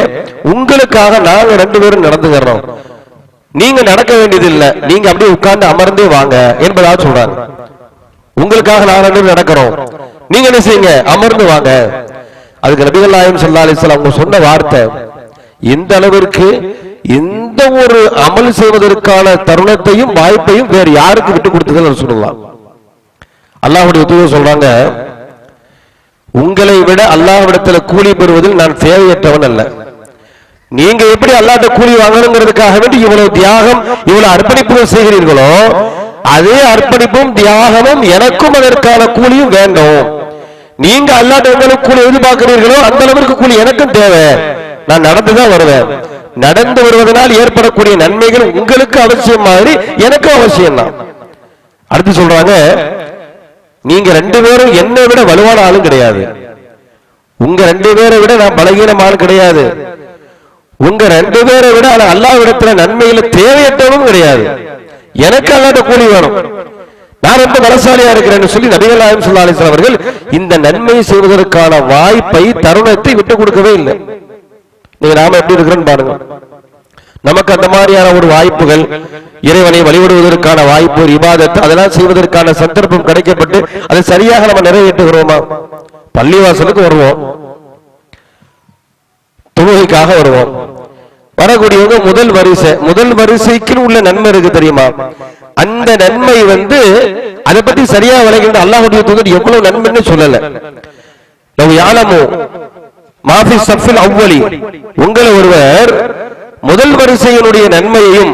உங்களுக்காக நாங்க ரெண்டு பேரும் நடந்துக்கிறோம், நீங்க நடக்க வேண்டியது இல்ல, நீங்க அப்படியே உட்கார்ந்து அமர்ந்தே வாங்க என்பதாக சொல்றாங்க. உங்களுக்காக நாங்க ரெண்டு பேரும் நடக்கிறோம், நீங்க என்ன செய்யுங்க, அமர்ந்து வாங்க. அதுக்கு நபிகள் நாயகம் ஸல்லல்லாஹு அலைஹி வஸல்லம் அவங்க சொன்ன வார்த்தை, இந்த அளவிற்கு எந்த ஒரு அமல் செய்வதற்கான தருணத்தையும் வாய்ப்பையும் வேறு யாருக்கு விட்டு கொடுத்ததுன்னு சொல்லலாம். அல்லாஹ்வுடைய தூதர் சொல்றாங்க, உங்களை விட அல்லாஹ்விடத்துல கூலி பெறுவதில் நான் தேவையற்றவன் அல்ல. நீங்க எப்படி அல்லாஹ்ட்ட கூலி வாங்கணுங்கிறதுக்காக வேண்டி இவ்வளவு தியாகம் இவ்வளவு அர்ப்பணிப்புகள் செய்கிறீர்களோ, அதே அர்ப்பணிப்பும் தியாகமும் எனக்கும் அதற்கான கூலியும் வேண்டும். நீங்க அல்லாஹ்ட்ட உங்களுக்கு கூலி எதிர்பார்க்கிறீர்களோ அந்த அளவிற்கு கூலி எனக்கும் தேவை. நான் நடந்துதான் வருவேன். நடந்து வருவதனால் ஏற்படக்கூடிய நன்மைகள் உங்களுக்கு அவசியம் மாதிரி எனக்கும் அவசியம் தான். அடுத்து சொல்றாங்க, நீங்க ரெண்டு பேரும் என்னை விட வலுவான ஆளும் கிடையாது, உங்க ரெண்டு பேரை விட நான் பலகீனமான ஆள் கிடையாது, உங்க ரெண்டு பேரை விட அல்லாஹ்விடத்துல நன்மையில தேவையற்றவனும் கிடையாது, எனக்கு அல்லாஹ்ட்ட கூலி வேணும், நான் ரொம்ப பலசாலியா இருக்கிறேன்னு சொல்லி நபிகள் நாயகம் ஸல்லல்லாஹு அலைஹி வஸல்லம் அவர்கள் இந்த நன்மை செய்வதற்கான வாய்ப்பை தருணத்தை விட்டு கொடுக்கவே இல்லை. நீங்க நாம எப்படி இருக்கிறோன்னு பாருங்க. நமக்கு அந்த மாதிரியான ஒரு வாய்ப்புகள், இறைவனை வழிபடுவதற்கான வாய்ப்பு, இபாதத் அதெல்லாம் செய்வதற்கான சந்தர்ப்பம் கிடைக்கப்பட்டு அதை சரியாக நம்ம நிறைவேற்றுகிறோமா? பள்ளிவாசலுக்கு வருவோம், தொழுகைக்காக வருவோம், வரக்கூடியவங்க முதல் வரிசைக்கு உள்ள நன்மை இருக்கு தெரியுமா? அந்த நன்மை அதை பத்தி சரியா விளக்கிட்டு அல்லாஹ்வுடைய தூதர் எவ்வளவு நன்மைன்னு சொல்லல. மாஃபி ஸஃபில் அவ்வலி, உங்களை ஒருவர் முதல் வரிசையினுடைய நன்மையையும்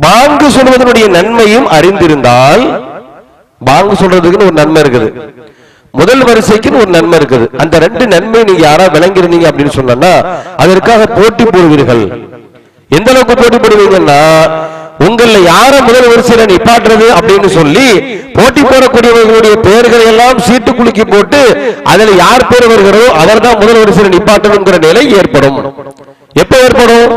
பாங்கு சொல்வதனுடைய நன்மையும் அறிந்திருந்தால், பாங்கு சொல்றதுக்குன்னு ஒரு நன்மை இருக்குது, முதல் வரிசைக்குன்னு ஒரு நன்மை இருக்குது, அந்த ரெண்டு நன்மை நீங்க யாரா விளங்கிருந்தீங்க அப்படின்னு சொன்னா அதற்காக போட்டி போடுவீர்கள். எந்த அளவுக்கு போட்டி போடுவீங்கன்னா, உங்கள யார முதல் வரிசையில நிப்பாட்டுறது அப்படின்னு சொல்லி போட்டி போடக்கூடியவர்களுடைய பெயர்களை எல்லாம் சீட்டு குலுக்கி போட்டு அதுல யார் பேர் வருகிறதோ அவர் தான் முதல் வரிசையில நிப்பாட்டணுங்கிற நிலை ஏற்படும். எப்ப ஏற்படும்?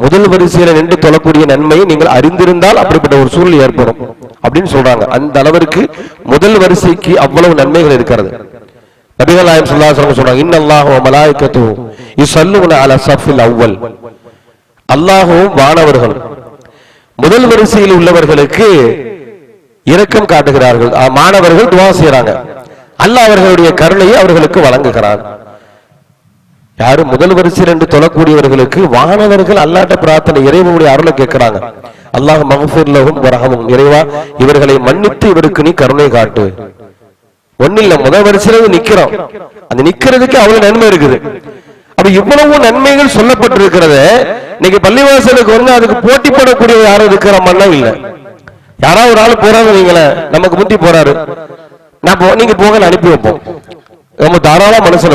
முதல் வரிசையில நின்று தொழக்கூடிய நன்மையை நீங்கள் அறிந்திருந்தால் அப்படிப்பட்ட ஒரு சூழல் ஏற்படும் அப்படின்னு சொல்றாங்க. அந்த அளவிற்கு முதல் வரிசைக்கு அவ்வளவு நன்மைகள் இருக்கிறது. நபிகள் நாயகம் ஸல்லல்லாஹு அலைஹி வஸல்லம் சொல்றாங்க, இன்னல்லாஹு வ மலாயிகத்துஹு யுஸல்லூன அலா ஸஃபில் அவ்வல், அல்லாஹ்வும் வானவர்கள் முதல் வரிசையில் உள்ளவர்களுக்கு இரக்கம் காட்டுகிறார்கள், மாணவர்கள் துஆ செய்றாங்க, அல்லாஹ் அவர்களுடைய கருணையை அவர்களுக்கு வழங்குகிறார். யாரு? முதல் வரிசையில் என்று தொழக்கூடியவர்களுக்கு வானவர்கள் அல்லாஹ்ட்ட பிரார்த்தனை, இறைவனுடைய அருளை கேட்கிறாங்க, அல்லாஹ் மக்ஃபிர் லஹும் வர்ஹம்ஹும், இறைவா இவர்களை மன்னித்து இவருக்கு நீ கருணை காட்டு. ஒன்னில்ல, முதல் வரிசையில நிக்கிறோம், அந்த நிக்கிறதுக்கு அவ்வளவு நன்மை இருக்குது. அப்ப இவ்வளவு நன்மைகள் சொல்லப்பட்டிருக்கிறது. இன்னைக்கு பள்ளிவாசலுக்கு அதுக்கு போட்டி போடக்கூடிய யாரும் இருக்கிறோம்னா இல்ல. யாராவது ஒரு ஆள் போறாங்க, நீங்களே நமக்கு முந்தி போறாரு, நீங்க போக அனுப்பி வைப்போம். நம்ம தாராள மனுஷன்,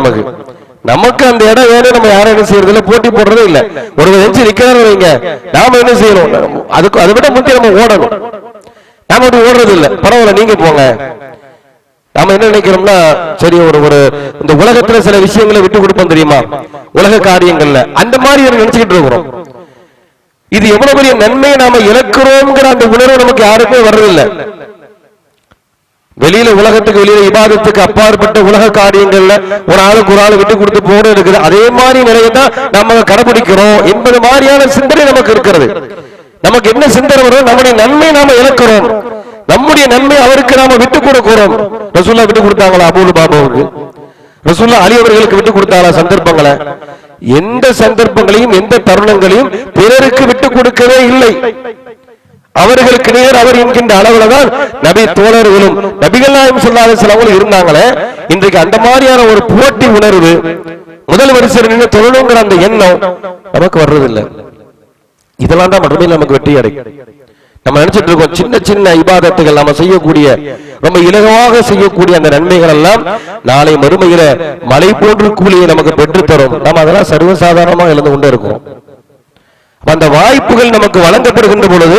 நமக்கு அந்த இடம் வேணும், நம்ம யாரும் என்ன செய்யறது இல்ல, போட்டி போடுறதே இல்ல. ஒரு எஞ்சி நிக்கிறாரு வைங்க, நாம என்ன செய்யணும், அதுக்கு அதை விட முந்தி நம்ம ஓடணும். நாம அப்படி ஓடுறது இல்ல, பரவாயில்ல நீங்க போங்க. நாம என்ன நினைக்கிறோம்னா, சரி ஒரு இந்த உலகத்துல சில விஷயங்களை விட்டு கொடுப்போம் தெரியுமா, உலக காரியங்கள்ல அந்த மாதிரி நினைச்சுக்கிட்டு இருக்கிறோம். இது எவ்வளவு பெரிய நன்மையை நாம இழக்கிறோம்ங்கிற அந்த உணர்வு நமக்கு யாருக்குமே வர்றதில்லை. வெளியில உலகத்துக்கு வெளியில இபாதத்துக்கு அப்பாற்பட்ட உலக காரியங்கள்ல ஒரு ஆளுக்கு ஒரு ஆளு விட்டு கொடுத்து போட இருக்குது. அதே மாதிரி நிலையை தான் நம்ம கடைபிடிக்கிறோம் என்பது மாதிரியான சிந்தனை நமக்கு இருக்கிறது. நமக்கு என்ன சிந்தனை வரும்? நம்முடைய நன்மை நாம இழக்கிறோம், நம்முடைய நன்மை அவருக்கு நாம விட்டு கொடுக்கிறோம். ரசூலுல்லாஹ் விட்டு கொடுத்தாங்களா அபூல் பாபாவுக்கு? ரசூலுல்லாஹ் அலி அவர்களுக்கு விட்டு கொடுத்தாங்களா சந்தர்ப்பங்களை? எந்த சந்தர்ப்பங்களையும் எந்த தருணங்களையும் பிறருக்கு விட்டு கொடுக்கவே இல்லை. அவர்களுக்கு நேர் அவர் என்கின்ற அளவுல தான் நபி தோழர்களும் நபிகள் நாயகம் ஸல்லல்லாஹு அலைஹி வஸல்லம் இருந்தாங்களே. இன்றைக்கு அந்த மாதிரியான ஒரு போட்டி உணர்வு, முதல் வரிசையில் நின்று தொழணுங்கிற அந்த எண்ணம் நமக்கு வர்றதில்லை. இதெல்லாம் தான் மட்டுமே நமக்கு வெற்றி அடைக்கும். நம்ம நினைச்சிட்டு இருக்கோம், சின்ன சின்ன இபாதத்துகள் நம்ம செய்யக்கூடிய, ரொம்ப இலகுவாக செய்யக்கூடிய அந்த நன்மைகள் எல்லாம் நாளை மறுமையில மலை போன்று கூலியை நமக்கு பெற்றுத்தரும். நம்ம அதெல்லாம் சர்வசாதாரணமாக இழந்து கொண்டே இருக்கிறோம். அந்த வாய்ப்புகள் நமக்கு வழங்கப்படுகின்ற பொழுது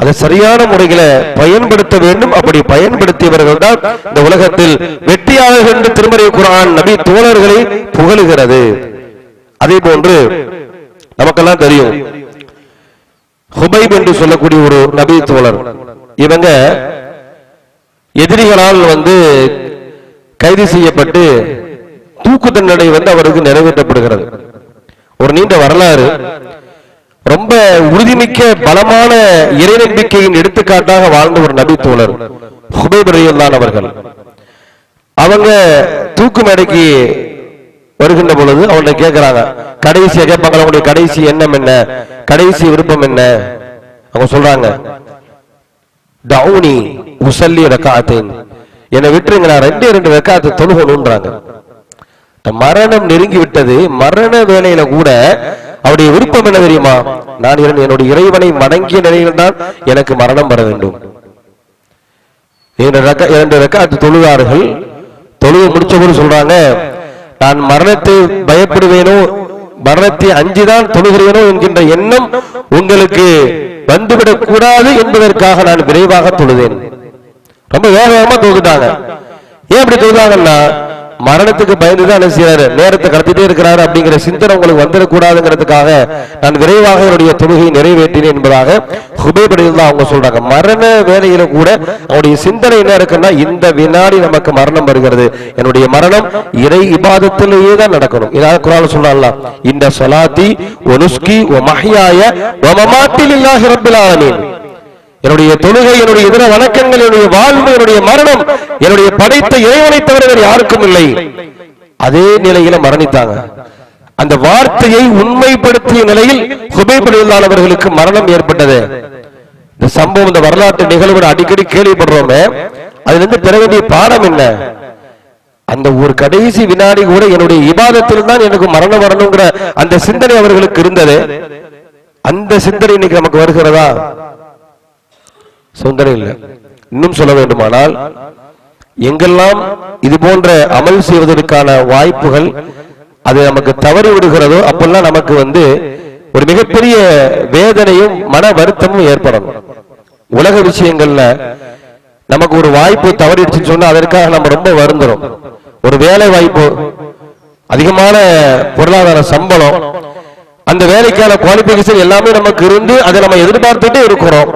அதை சரியான முறையில பயன்படுத்த வேண்டும். அப்படி பயன்படுத்தியவர்கள் தான் இந்த உலகத்தில் வெற்றியாளர்கள் என்று திருமறை குர்ஆன் நபி தோழர்களை புகழுகிறது. அதே போன்று நமக்கெல்லாம் தெரியும். ஹுபைப் என்று சொல்லக்கூடிய ஒரு நபி தோழர், இவங்க எதிரிகளால் கைது செய்யப்பட்டு தூக்கு தண்டனை அவருக்கு நிறைவேற்றப்படுகிறது. ஒரு நீண்ட வரலாறு. ரொம்ப உறுதிமிக்க பலமான இறை நம்பிக்கையின் எடுத்துக்காட்டாக வாழ்ந்த ஒரு நபி தோழர் ஹுபைப் ரலியல்லாஹு அவர்கள். அவங்க தூக்கு மேடைக்கு வருகின்ற பொழுது அவங்க கேட்கிறாங்க, கடைசியா கேட்பாங்க, அவங்களுடைய கடைசி எண்ணம் என்ன, கடைசி விருப்பம் என்ன? அவங்க சொல்றாங்க, தௌனி உஸல்லி ரக்அத்தைன், என்னை விட்டுருங்க, நான் 2 ரக்அத் தொழுகணும்ன்றாங்க. மரணம் நெருங்கி விட்டது. மரண வேளையில கூட அவருடைய விருப்பம் என்ன தெரியுமா? நான் என்னுடைய இறைவனை வணங்கிய நிலையில் தான் எனக்கு மரணம் வர வேண்டும். 2 ரக்அத் தொழுதார்கள். தொழுக முடிச்ச போது சொல்றாங்க, நான் மரணத்தை பயப்படுவேனோ, மரணத்தை அஞ்சுதான் தொழுகிறேனோ என்கின்ற எண்ணம் உங்களுக்கு வந்துவிடக் கூடாது என்பதற்காக நான் விரைவாக தொழுதேன். ரொம்ப வேகமா தொழுதாங்க. ஏன் அப்படி தொழுதாங்கன்னா, மரணத்துக்கு பயந்துதான் என்ன செய்யறாரு, நேரத்தை கடத்திட்டே இருக்கிறாரு அப்படிங்கிற சிந்தனை உங்களுக்கு வந்துடக்கூடாதுங்கிறதுக்காக நான் விரைவாக என்னுடைய தொழுகையை நிறைவேற்றினேன் என்பதாக ஹுபைப் ரலியல்லாஹு அவங்க சொல்றாங்க. மரண வேளையில கூட அவருடைய சிந்தனை என்ன இருக்குன்னா, இந்த வினாடி நமக்கு மரணம் வருகிறது, என்னுடைய மரணம் இறை இபாதத்திலேயே தான் நடக்கணும். இதாவது குர்ஆன்ல சொல்றாங்க, இந்த ஸலாத்தி வ நுஸ்கி வ மஹ்யாய வ மமாத்தி லில்லாஹி ரப்பில் ஆலமீன், என்னுடைய தொழுகை, என்னுடைய இதர வணக்கங்கள், என்னுடைய வாழ்வு, என்னுடைய மரணம் என்னுடைய படைத்த இறைவனை தவிர வேறு யாருக்கும் இல்லை. அதே நிலையில மரணித்தாங்க. அந்த வார்த்தையை உண்மைப்படுத்திய நிலையில் ஹுபைப் ரலியல்லாஹு அவர்களுக்கு மரணம் ஏற்பட்டது. இந்த சம்பவம், இந்த வரலாற்று நிகழ்வு அடிக்கடி கேள்விப்படுறோமே, அதுல இருந்து பெற வேண்டிய பாடம் என்ன? அந்த ஒரு கடைசி வினாடி கூட என்னுடைய இபாதத்தில் தான் எனக்கு மரணம் வரணுங்கிற அந்த சிந்தனை அவர்களுக்கு இருந்தது. அந்த சிந்தனை இன்னைக்கு நமக்கு வருகிறதா? சிந்தனை இல்லை. இன்னும் சொல்ல வேண்டுமானால், எங்கெல்லாம் இது போன்ற அமல் செய்வதற்கான வாய்ப்புகள் அது நமக்கு தவறி விடுகிறதோ அப்பெல்லாம் நமக்கு ஒரு மிகப்பெரிய வேதனையும் மன வருத்தமும் ஏற்படும். உலக விஷயங்கள்ல நமக்கு ஒரு வாய்ப்பு தவறிடுச்சுன்னு சொன்னா அதற்காக நம்ம ரொம்ப வருந்துறோம். ஒரு வேலை வாய்ப்பு, அதிகமான பொருளாதார சம்பளம், அந்த வேலைக்கான குவாலிபிகேஷன் எல்லாமே நமக்கு இருந்து அதை நம்ம எதிர்பார்த்துட்டே இருக்கிறோம்.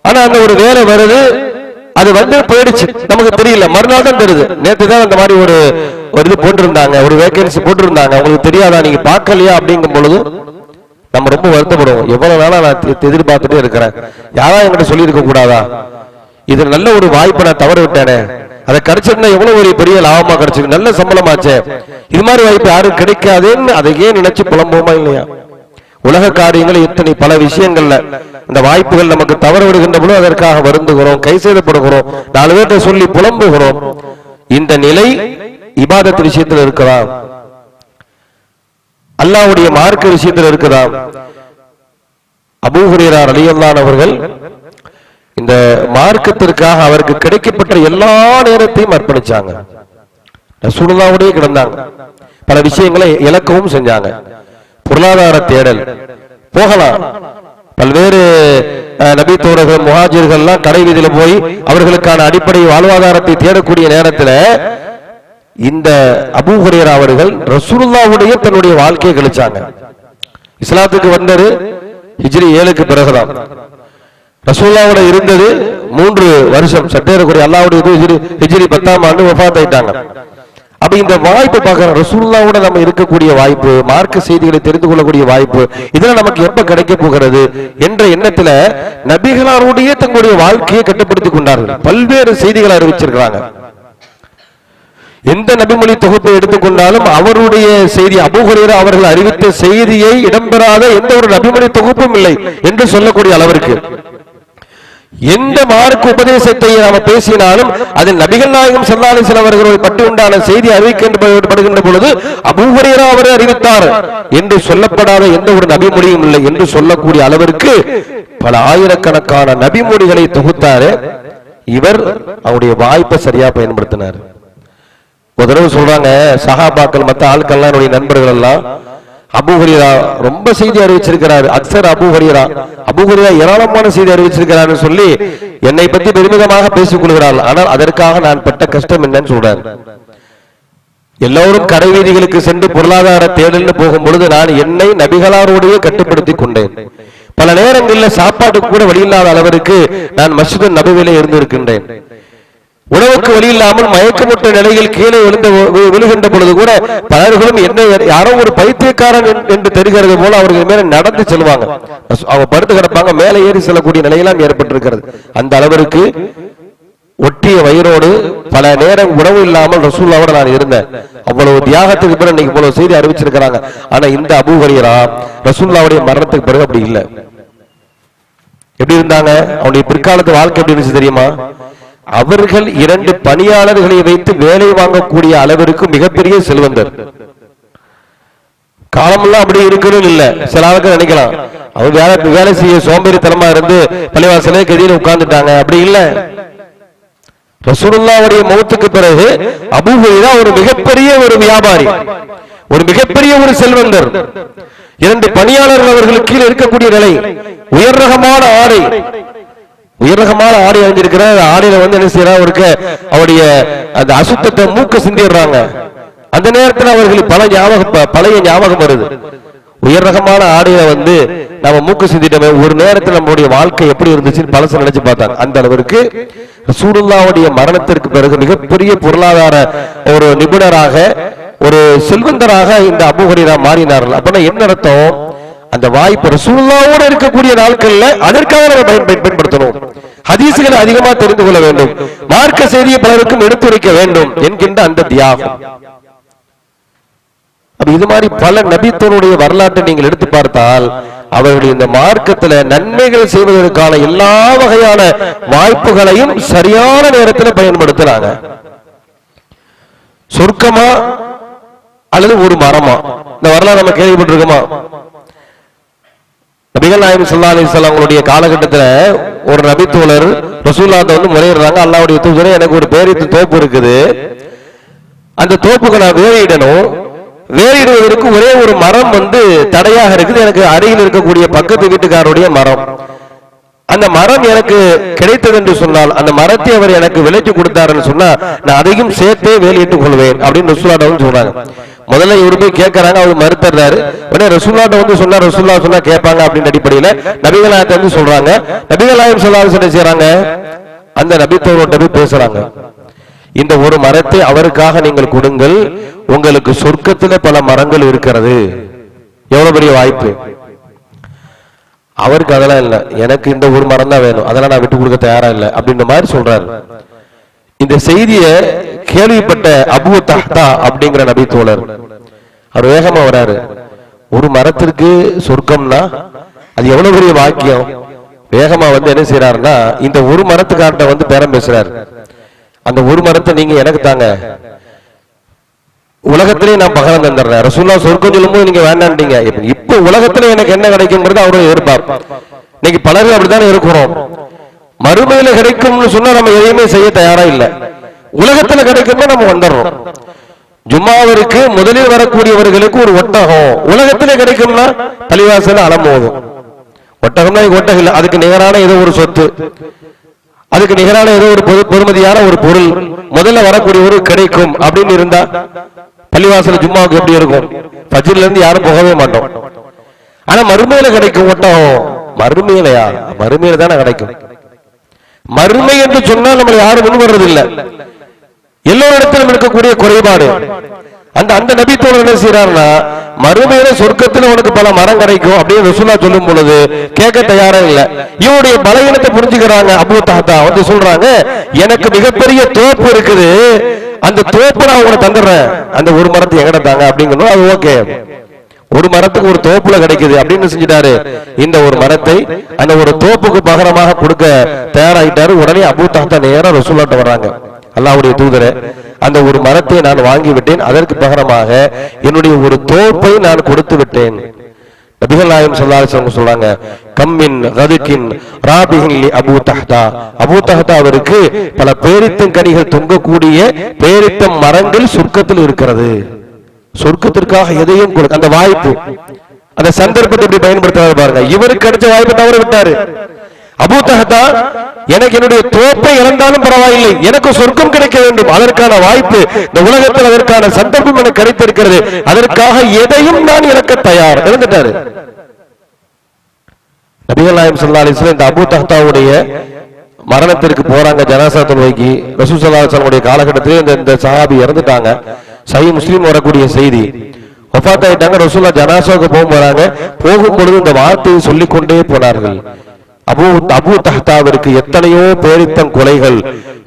ஆனா அந்த ஒரு வேலை வருது, அது போயிடுச்சு, நமக்கு தெரியல, மறுநாள் தான் தெரியுது. நேற்று தான் அந்த மாதிரி ஒரு இது போட்டிருந்தாங்க, ஒரு வேகன்சி போட்டிருந்தாங்க, உங்களுக்கு தெரியாதா, நீங்க பார்க்கலையா அப்படிங்கும் பொழுது நம்ம ரொம்ப வருத்தப்படுவோம். எவ்வளவு நாளா நான் எதிர்பார்த்துட்டே இருக்கிறேன், யாரா என்கிட்ட சொல்லி இருக்க கூடாதா, இது நல்ல ஒரு வாய்ப்பை நான் தவற விட்டேனே, அதை கிடைச்சிருந்தா எவ்வளவு ஒரு பெரிய லாபமா கிடைச்சிருக்கு, நல்ல சம்பளமாச்சே, இது மாதிரி வாய்ப்பு யாரும் கிடைக்காதுன்னு அதையே நினைச்சு புலம்புவோமா இல்லையா? உலக காரியங்கள் இத்தனை பல விஷயங்கள்ல இந்த வாய்ப்புகள் நமக்கு தவற விடுகின்ற பொழுது அதற்காக வருந்துகிறோம், கை செய்தப்படுகிறோம், 4 பேர்ட்ட சொல்லி புலம்புகிறோம். இந்த நிலை இபாதத் விஷயத்தில் இருக்குதா? அல்லாஹ்வுடைய மார்க்க விஷயத்தில் இருக்குதா? அபூ ஹுரைரா ரலியல்லாஹு அவர்கள் இந்த மார்க்கத்திற்காக அவருக்கு கிடைக்கப்பட்ட எல்லா நேரத்தையும் அர்ப்பணிச்சாங்க. ரசூலுல்லாஹ்வுடைய கிடந்தாங்க, பல விஷயங்களை இழக்கவும் செஞ்சாங்க. பொருளாதார தேடல் போகலாம், பல்வேறு நபி தோழர்கள் முஹாஜிர்கள் கடை வீதியில போய் அவர்களுக்கான அடிப்படை வாழ்வாதாரத்தை தேடக்கூடிய நேரத்தில் இந்த அபூ ஹுரைரா அவர்கள் ரசூலுல்லாஹ்வுடைய தன்னுடைய வாழ்க்கையை கழிச்சாங்க. இஸ்லாத்துக்கு வந்தது ஹிஜ்ரி 7க்கு பிறகுதான். ரசூலுல்லாஹ்வோட இருந்தது 3 வருஷம், சட்டேறக்கூடிய அல்லாஹ்வுடைய ஹிஜ்ரி 10ஆம் ஆண்டு வஃபாத் ஆயிட்டாங்க. அப்ப இந்த வாய்ப்பு பார்க்கிற ரசூலுல்லாஹ்வோட நம்ம இருக்கக்கூடிய வாய்ப்பு, மார்க்க செய்திகளை தெரிந்து கொள்ளக்கூடிய வாய்ப்பு, இதெல்லாம் நமக்கு எப்ப கிடைக்க போகிறது என்ற எண்ணத்துல நபிகளாருடைய தங்களுடைய வாழ்க்கையை கட்டுப்படுத்திக் கொண்டார்கள். பல்வேறு செய்திகளை அறிவிச்சிருக்கிறாங்க. எந்த நபிமொழி தொகுப்பை எடுத்துக்கொண்டாலும் அவருடைய செய்தி, அபூ ஹுரைரா அவர்கள் அறிவித்த செய்தியை இடம்பெறாத எந்த ஒரு நபிமொழி தொகுப்பும் இல்லை என்று சொல்லக்கூடிய அளவிற்கு எந்த மார்க்க உபதேசத்தை நாம பேசினாலும் அதில் நபிகள் நாயகம் ஸல்லல்லாஹு அலைஹி வஸல்லம் அவர்களை பற்றி உண்டான செய்தி அறிவிக்கப்படுகின்ற பொழுது அபூ ஹுரைரா அவரை அறிவித்தார் என்று சொல்லப்படாத எந்த ஒரு நபிமொழியும் இல்லை என்று சொல்லக்கூடிய அளவிற்கு பல ஆயிரக்கணக்கான நபிமொழிகளை தொகுத்தாரு. இவர் அவருடைய வாய்ப்பை சரியா பயன்படுத்தினார். ஒரு தடவை சொல்றாங்க, சஹாபாக்கள் மற்ற ஆட்கள்லாம் என்னுடைய நண்பர்கள் எல்லாம் அபூ ஹுரைரா ரொம்ப செய்தி அறிவிச்சிருக்கிறார், அக்ஸர் அபூ ஹுரைரா ஏராளமான செய்தி அறிவிச்சிருக்கிறார் சொல்லி என்னை பத்தி பெருமிதமாக பேசிக் கொள்கிறார்கள். ஆனால் அதற்காக நான் பட்ட கஷ்டம் என்னன்னு சொல்றார். எல்லோரும் கடை வீதிகளுக்கு சென்று பொருளாதார தேடல்னு போகும் பொழுது நான் என்னை நபிகளாரோடையே கட்டுப்படுத்திக் கொண்டேன். பல நேரங்களில் சாப்பாட்டுக்கு கூட வழி இல்லாத அளவிற்கு நான் மஸ்ஜித் நபவியிலே இருந்து இருக்கின்றேன். உணவுக்கு வழி இல்லாமல் மயக்கமுற்ற நிலையில் கீழே விழுகின்ற பொழுது கூட பலர்களும் என்ன யாரோ ஒரு பைத்தியக்காரன் என்று தெரிகிறது போல அவர்கள் மேல நடந்து செல்வாங்க. அவங்க படுத்து கிடப்பாங்க, மேலே ஏறி செல்லக்கூடிய நிலையெல்லாம் ஏற்பட்டிருக்கிறது. அந்த அளவிற்கு ஒட்டிய வயிறோடு பல நேரம் உணவு இல்லாமல் ரசூலுல்லாவோட நான் இருந்தேன். அவ்வளவு தியாகத்துக்கு பிறகு இன்னைக்கு இவ்வளவு செய்தி அறிவிச்சிருக்கிறாங்க. ஆனா இந்த அபூ ஹுரைரா ரசூலுல்லாவுடைய மரணத்துக்கு பிறகு அப்படி இல்லை. எப்படி இருந்தாங்க? அவனுடைய பிற்காலத்து வாழ்க்கை எப்படி இருந்துச்சு தெரியுமா? அவர்கள் 2 பணியாளர்களை வைத்து வேலை வாங்கக்கூடிய அளவிற்கு மிகப்பெரிய செல்வந்தர். காலமெல்லாம் அப்படி இருக்கணும் இல்ல, சில ஆளுக்கு நினைக்கலாம் அவர் வேலை செய்ய சோம்பேறித்தனமா இருந்து பள்ளிவாசலே கதியில உட்கார்ந்துட்டாங்க. அப்படி இல்ல. ரசூலுல்லாஹ்வுடைய மௌத்துக்கு பிறகு அபூ ஹுரைரா ஒரு மிகப்பெரிய ஒரு வியாபாரி, ஒரு மிகப்பெரிய ஒரு செல்வந்தர். 2 பணியாளர்கள் அவர்களுக்கு கீழே இருக்கக்கூடிய நிலை. உயர் ரகமான ஆடை அணிஞ்சிருக்கிற ஆடையில என்ன செய்யறாங்க, அவருடைய அந்த அசுத்தத்தை மூக்க சிந்திடுறாங்க. அந்த நேரத்தில் அவர்களுக்கு பழைய ஞாபகம் வருது. உயர் ரகமான ஆடையில நம்ம மூக்கு சிந்திட்டோமே, ஒரு நேரத்தில் நம்மளுடைய வாழ்க்கை எப்படி இருந்துச்சுன்னு பழச நினைச்சு பார்த்தாங்க. அந்த அளவிற்கு ரசூலுல்லாஹ்வுடைய மரணத்திற்கு பிறகு மிகப்பெரிய பொருளாதார ஒரு நிபுணராக, ஒரு செல்வந்தராக இந்த அபூ ஹுரைரா மாறினார்கள். அப்படின்னா என்ன அர்த்தம்? அந்த வாய்ப்பு ரசூலுல்லாஹ்வோடு இருக்கக்கூடிய நாட்கள்ல அதற்காக நம்ம பயன்படுத்தணும். ஹதீஸ்களை அதிகமா தெரிந்து கொள்ள வேண்டும், மார்க்க செய்தியை பலருக்கும் எடுத்துரைக்க வேண்டும் என்கின்ற அந்த தியாகம். இது மாதிரி பல நபித்தோருடைய வரலாற்றை நீங்கள் எடுத்து பார்த்தால் அவர்கள் இந்த மார்க்கத்தில் நன்மைகள் செய்வதற்கான எல்லா வகையான வாய்ப்புகளையும் சரியான நேரத்தில் பயன்படுத்தினாங்க. சொர்க்கமா அல்லது ஒரு மரமா, இந்த வரலாறு நம்ம கேள்விப்பட்டிருக்கோமா? நபிகள் நாயகம் ஸல்லல்லாஹு அலைஹி வஸல்லம் அவங்களுடைய காலகட்டத்தில் ஒரு நபித்தோழர் ரசூலுல்லாஹ்ட்ட முறையிடுறாங்க, அல்லாஹ்வுடைய தூதரே, எனக்கு ஒரு பேரித்த தோப்பு இருக்குது, அந்த தோப்புக்கு நான் வேலையிடணும், வேலையிடுவதற்கு ஒரே ஒரு மரம் தடையாக இருக்குது, எனக்கு அருகில் இருக்கக்கூடிய பக்கத்து வீட்டுக்காரருடைய மரம். அந்த மரம் எனக்கு கிடைத்தது என்று சொன்னால், அந்த மரத்தை அவர் எனக்கு விலைக்கு கொடுத்தாருன்னு சொன்னா நான் அதையும் சேர்த்தே வேலையிட்டுக் கொள்வேன் அப்படின்னு ரசூலுல்லாஹ் சொல்றாங்க. முதல்ல இவரு போய் கேட்கறாங்க, அவர் மறுத்துறாரு. உடனே ரசூலுல்லாஹ் சொன்னா ரசூலுல்லாஹ் சொன்னா கேட்பாங்க அப்படின்னு அடிப்படையில நபிகள் நாயகத்தை சொல்றாங்க. நபிகள் நாயகம் ஸல்லல்லாஹு அலைஹி வஸல்லம் செய்றாங்க, அந்த நபித்தோரோட போய் பேசுறாங்க, இந்த ஒரு மரத்தை அவருக்காக நீங்கள் கொடுங்கள், உங்களுக்கு சொர்க்கத்தில் பல மரங்கள் இருக்கிறது. எவ்வளவு பெரிய வாய்ப்பு! அவருக்கு அதெல்லாம் இல்லை, எனக்கு இந்த ஒரு மரம் தான் வேணும், அதெல்லாம் நான் விட்டு கொடுக்க தயாரா இல்லை அப்படின்ற மாதிரி சொல்றாரு. இந்த செய்தியை கேள்விப்பட்ட அபூ தஹ்தா அப்படிங்கிற நபி தோழர் அவர் வேகமா வராரு. ஒரு மரத்திற்கு சொர்க்கம்னா அது எவ்வளவு பெரிய வாக்கியம்! வேகமா என்ன செய்யறாருன்னா இந்த ஒரு மரத்துக்கார்ட்ட பேரம் பேசுறாரு. அந்த ஒரு மரத்தை நீங்க எனக்கு தாங்க, உலகத்திலே நான் பகரம் தந்துடுறேன். ரசூலுல்லாஹ் சொர்க்கம் சொல்லும்போது நீங்க வேண்டான்ட்டீங்க, இப்ப உலகத்திலே எனக்கு என்ன கிடைக்கும்ன்றது அவருடைய எதிர்பார்ப்பு. இன்னைக்கு பலரும் அப்படித்தானே இருக்கிறோம். மறுமையில கிடைக்கும்னு சொன்னா நம்ம எதையுமே செய்ய தயாரா இல்லை. உலகத்துல கிடைக்கும்னா நம்ம வந்துடுறோம். ஜும்மாவிற்கு முதலில் வரக்கூடியவர்களுக்கு ஒரு ஒட்டகம் உலகத்திலே கிடைக்கும்னா பள்ளிவாசல் அலமோதும். ஒட்டகம்னா ஒட்டகம் இல்லை, அதுக்கு நிகரான ஏதோ ஒரு சொத்து, அதுக்கு நிகரான ஏதோ ஒரு பொறுமதியான ஒரு பொருள் முதல்ல வரக்கூடியவரு கிடைக்கும் அப்படின்னு இருந்தா பள்ளிவாசல் ஜும்மாவுக்கு எப்படி இருக்கும்? ஃபஜ்ர்ல இருந்து யாரும் போகவே மாட்டோம். ஆனா மறுமையில கிடைக்கும் ஒட்டகம். மறுமையிலையா? மறுமையில தானே கிடைக்கும். மறுமை என்று சொன்னால் நம்ம யாரும் முன் வர்றது இல்லை. எல்லோரிடத்திலும் இருக்கக்கூடிய குறைபாடு. அந்த நபி தோழர் என்ன செய்யறாருன்னா, மறுமையில சொர்க்கத்தில் உனக்கு பல மரம் கிடைக்கும் அப்படின்னு ரசூலுல்லாஹ் சொல்லும் பொழுது கேட்க தயாரா இல்ல. இவருடைய பலவீனத்தை புரிஞ்சுக்கிறாங்க. அபூ தஹ்தா சொல்றாங்க, எனக்கு மிகப்பெரிய தோப்பு இருக்குது, அந்த தோப்பு நான் உனக்கு தந்துடுறேன், அந்த ஒரு மரத்தை எங்கட தாங்க அப்படிங்கணும். அது ஓகே, ஒரு மரத்துக்கு ஒரு தோப்புல கிடைக்குது அப்படின்னு செஞ்சிட்டாரு. இந்த ஒரு மரத்தை அந்த ஒரு தோப்புக்கு பகரமாக கொடுக்க தயாராயிட்டாரு. உடனே அபூ தஹ்தா நேரா ரசூலுல்லாஹ்ட்ட வர்றாங்க, அல்லாஹ்வுடைய தூதரே, அந்த ஒரு மரத்தை நான் வாங்கி விட்டேன், அதற்கு பகரமாக என்னுடைய ஒரு தோப்பை நான் கொடுத்து விட்டேன். நபிகள் நாயகம் ஸல்லல்லாஹு அலைஹி வஸல்லம் சொல்றாங்க, கம்மின் கதுகின் ராபிஹின் லி அபூ தஹ்தா. அபூ தஹ்தா அவருக்கு பல பேரித்தம் கனிகள் தொங்கக்கூடிய பேரித்தம் மரங்கள் சொர்க்கத்தில் இருக்கிறது. சொர்க்கத்திற்காக எதையும் கொடுக்க அந்த வாய்ப்பு, அந்த சந்தர்ப்பத்தை எப்படி பயன்படுத்துறாரு பாருங்க. இவருக்கு கிடைச்ச வாய்ப்பை தவற விட்டாரு. அபூ தஹ்தா, எனக்கு என்னுடைய தோப்பை இழந்தாலும் பரவாயில்லை, எனக்கு சொர்க்கம் கிடைக்க வேண்டும், அதற்கான வாய்ப்பு இந்த உலகத்தில் அதற்கான சந்தர்ப்பம் எனக்கு கிடைத்திருக்கிறது, அதற்காக எதையும் நான் இழக்க தயார் இருந்துட்டாரு. நபிகள் நாயகம் ஸல்லல்லாஹு அலைஹி வஸல்லம் இந்த அபூ தஹ்தாவுடைய மரணத்திற்கு போறாங்க, ஜனாசா தொழுகைக்கு. ரசூல் ஸல்லல்லாஹு அலைஹி வஸல்லம் காலகட்டத்திலே இந்த சஹாபி இறந்துட்டாங்க. சஹீஹ் முஸ்லிம் வரக்கூடிய செய்தி, வஃபாத் ஆயிட்டாங்க. ரசூலுல்லாஹ் ஜனாசாவுக்கு போறாங்க. போகும் பொழுது இந்த வார்த்தையை சொல்லிக் கொண்டே போனார்கள். அபூ தஹ்தாவிற்கு எத்தனையோ பேரித்தம் கொலைகள்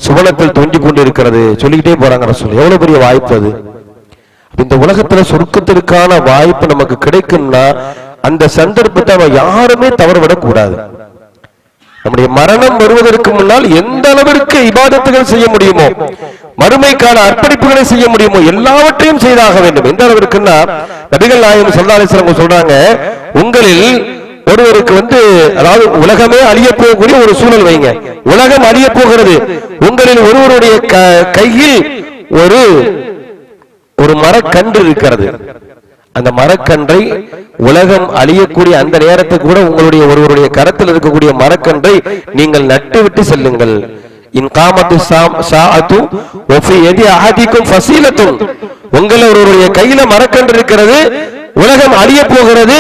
சுவனத்தில் தோன்றிக் கொண்டிருக்கிறது சொல்லிக்கிட்டே போறாங்க ரசூல். எவ்வளவு பெரிய வாய்ப்பு அது! இந்த உலகத்துல சொர்க்கத்திற்கான வாய்ப்பு நமக்கு கிடைக்கும்னா அந்த சந்தர்ப்பத்தை அவன் யாருமே தவறவிடக் கூடாது. நம்முடைய மரணம் வருவதற்கு முன்னால் எந்த அளவிற்கு இபாதத்துகள் செய்ய முடியுமோ, மறுமைக்கான அர்ப்பணிப்புகளை செய்ய முடியுமோ, எல்லாவற்றையும் செய்தாக வேண்டும். எந்த அளவிற்குன்னா நபிகள் நாயகம் ஸல்லல்லாஹு அலைஹி வஸல்லம் சொல்றாங்க, உங்களில் ஒருவருக்கு அதாவது உலகமே அழிய போகக்கூடிய ஒரு சூழல் வைங்க, உலகம் அழிய போகிறது, உங்களில் ஒருவருடைய கையில் ஒரு மரக்கன்று இருக்கிறது, அந்த மரக்கன்றை உலகம் அழியக்கூடிய அந்த நேரத்துக்கு கூட உங்களுடைய ஒருவருடைய கரத்தில் இருக்கக்கூடிய மரக்கன்றை நீங்கள் நட்டு விட்டு செல்லுங்கள். உங்கள் ஒருவருடைய கையில மரக்கன்று இருக்கிறது, உலகம் அழிய போகிறது,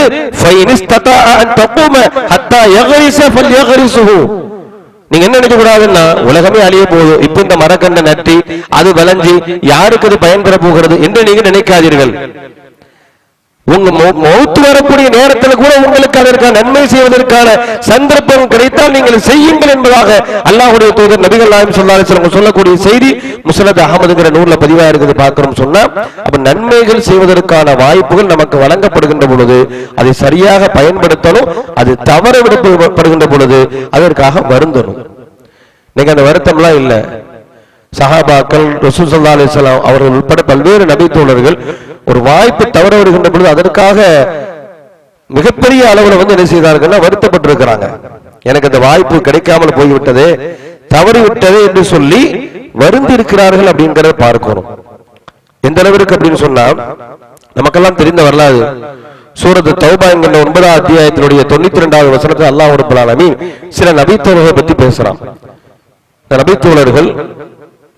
நீங்க என்ன நினைக்க கூடாதுன்னா உலகமே அழிய போகுது, இப்ப இந்த மரக்கன்றை நட்டி அது விளைஞ்சி யாருக்கு அது பயன்பெற போகிறது என்று நீங்க நினைக்காதீர்கள். உங்க மௌத்து வரக்கூடிய நேரத்தில் கூட உங்களுக்கு அதற்கான நன்மை செய்வதற்கான சந்தர்ப்பம் கிடைத்தால் நீங்கள் செய்யுங்கள் என்பதாக அல்லாஹ்வுடைய தூதர் நபிகள் நாயகம் ஸல்லல்லாஹு அலைஹி வஸல்லம் சொல்லக்கூடிய செய்தி முஸ்னத் அஹ்மதுங்கிற நூல்ல பதிவா இருக்குது பார்க்கிறோம் சொன்னா. அப்ப நன்மைகள் செய்வதற்கான வாய்ப்புகள் நமக்கு வழங்கப்படுகின்ற பொழுது அதை சரியாக பயன்படுத்தணும், அது தவற விடப்படுகின்ற பொழுது அதற்காக வருந்தணும். நீங்க அந்த வருத்தம்லாம் இல்லை. சஹாபாக்கள், ரசூல் ஸல்லல்லாஹு அலைஹி வஸல்லம் அவர்கள் உட்பட பல்வேறு நபி தோழர்கள் ஒரு வாய்ப்பு தவற வருகின்ற பொழுது அதற்காக மிகப்பெரிய அளவுல என்ன செய்தார்கள், வருத்தப்பட்டிருக்கிறாங்க. எனக்கு அந்த வாய்ப்பு கிடைக்காமல் போய்விட்டது, தவறிவிட்டது என்று சொல்லி வருந்தி இருக்கிறார்கள் அப்படிங்கிறத பார்க்கிறோம். எந்த அளவிற்கு அப்படின்னு சொன்னா நமக்கெல்லாம் தெரிந்த வரலாறு. சூரத்து தௌபா என்கிற 9வது அத்தியாயத்தினுடைய 92வது வசனத்தில் அல்லாஹ் ரப்பல் ஆலமீன் சில நபி தோழர்களை பற்றி பேசுறான். நபி தோழர்கள்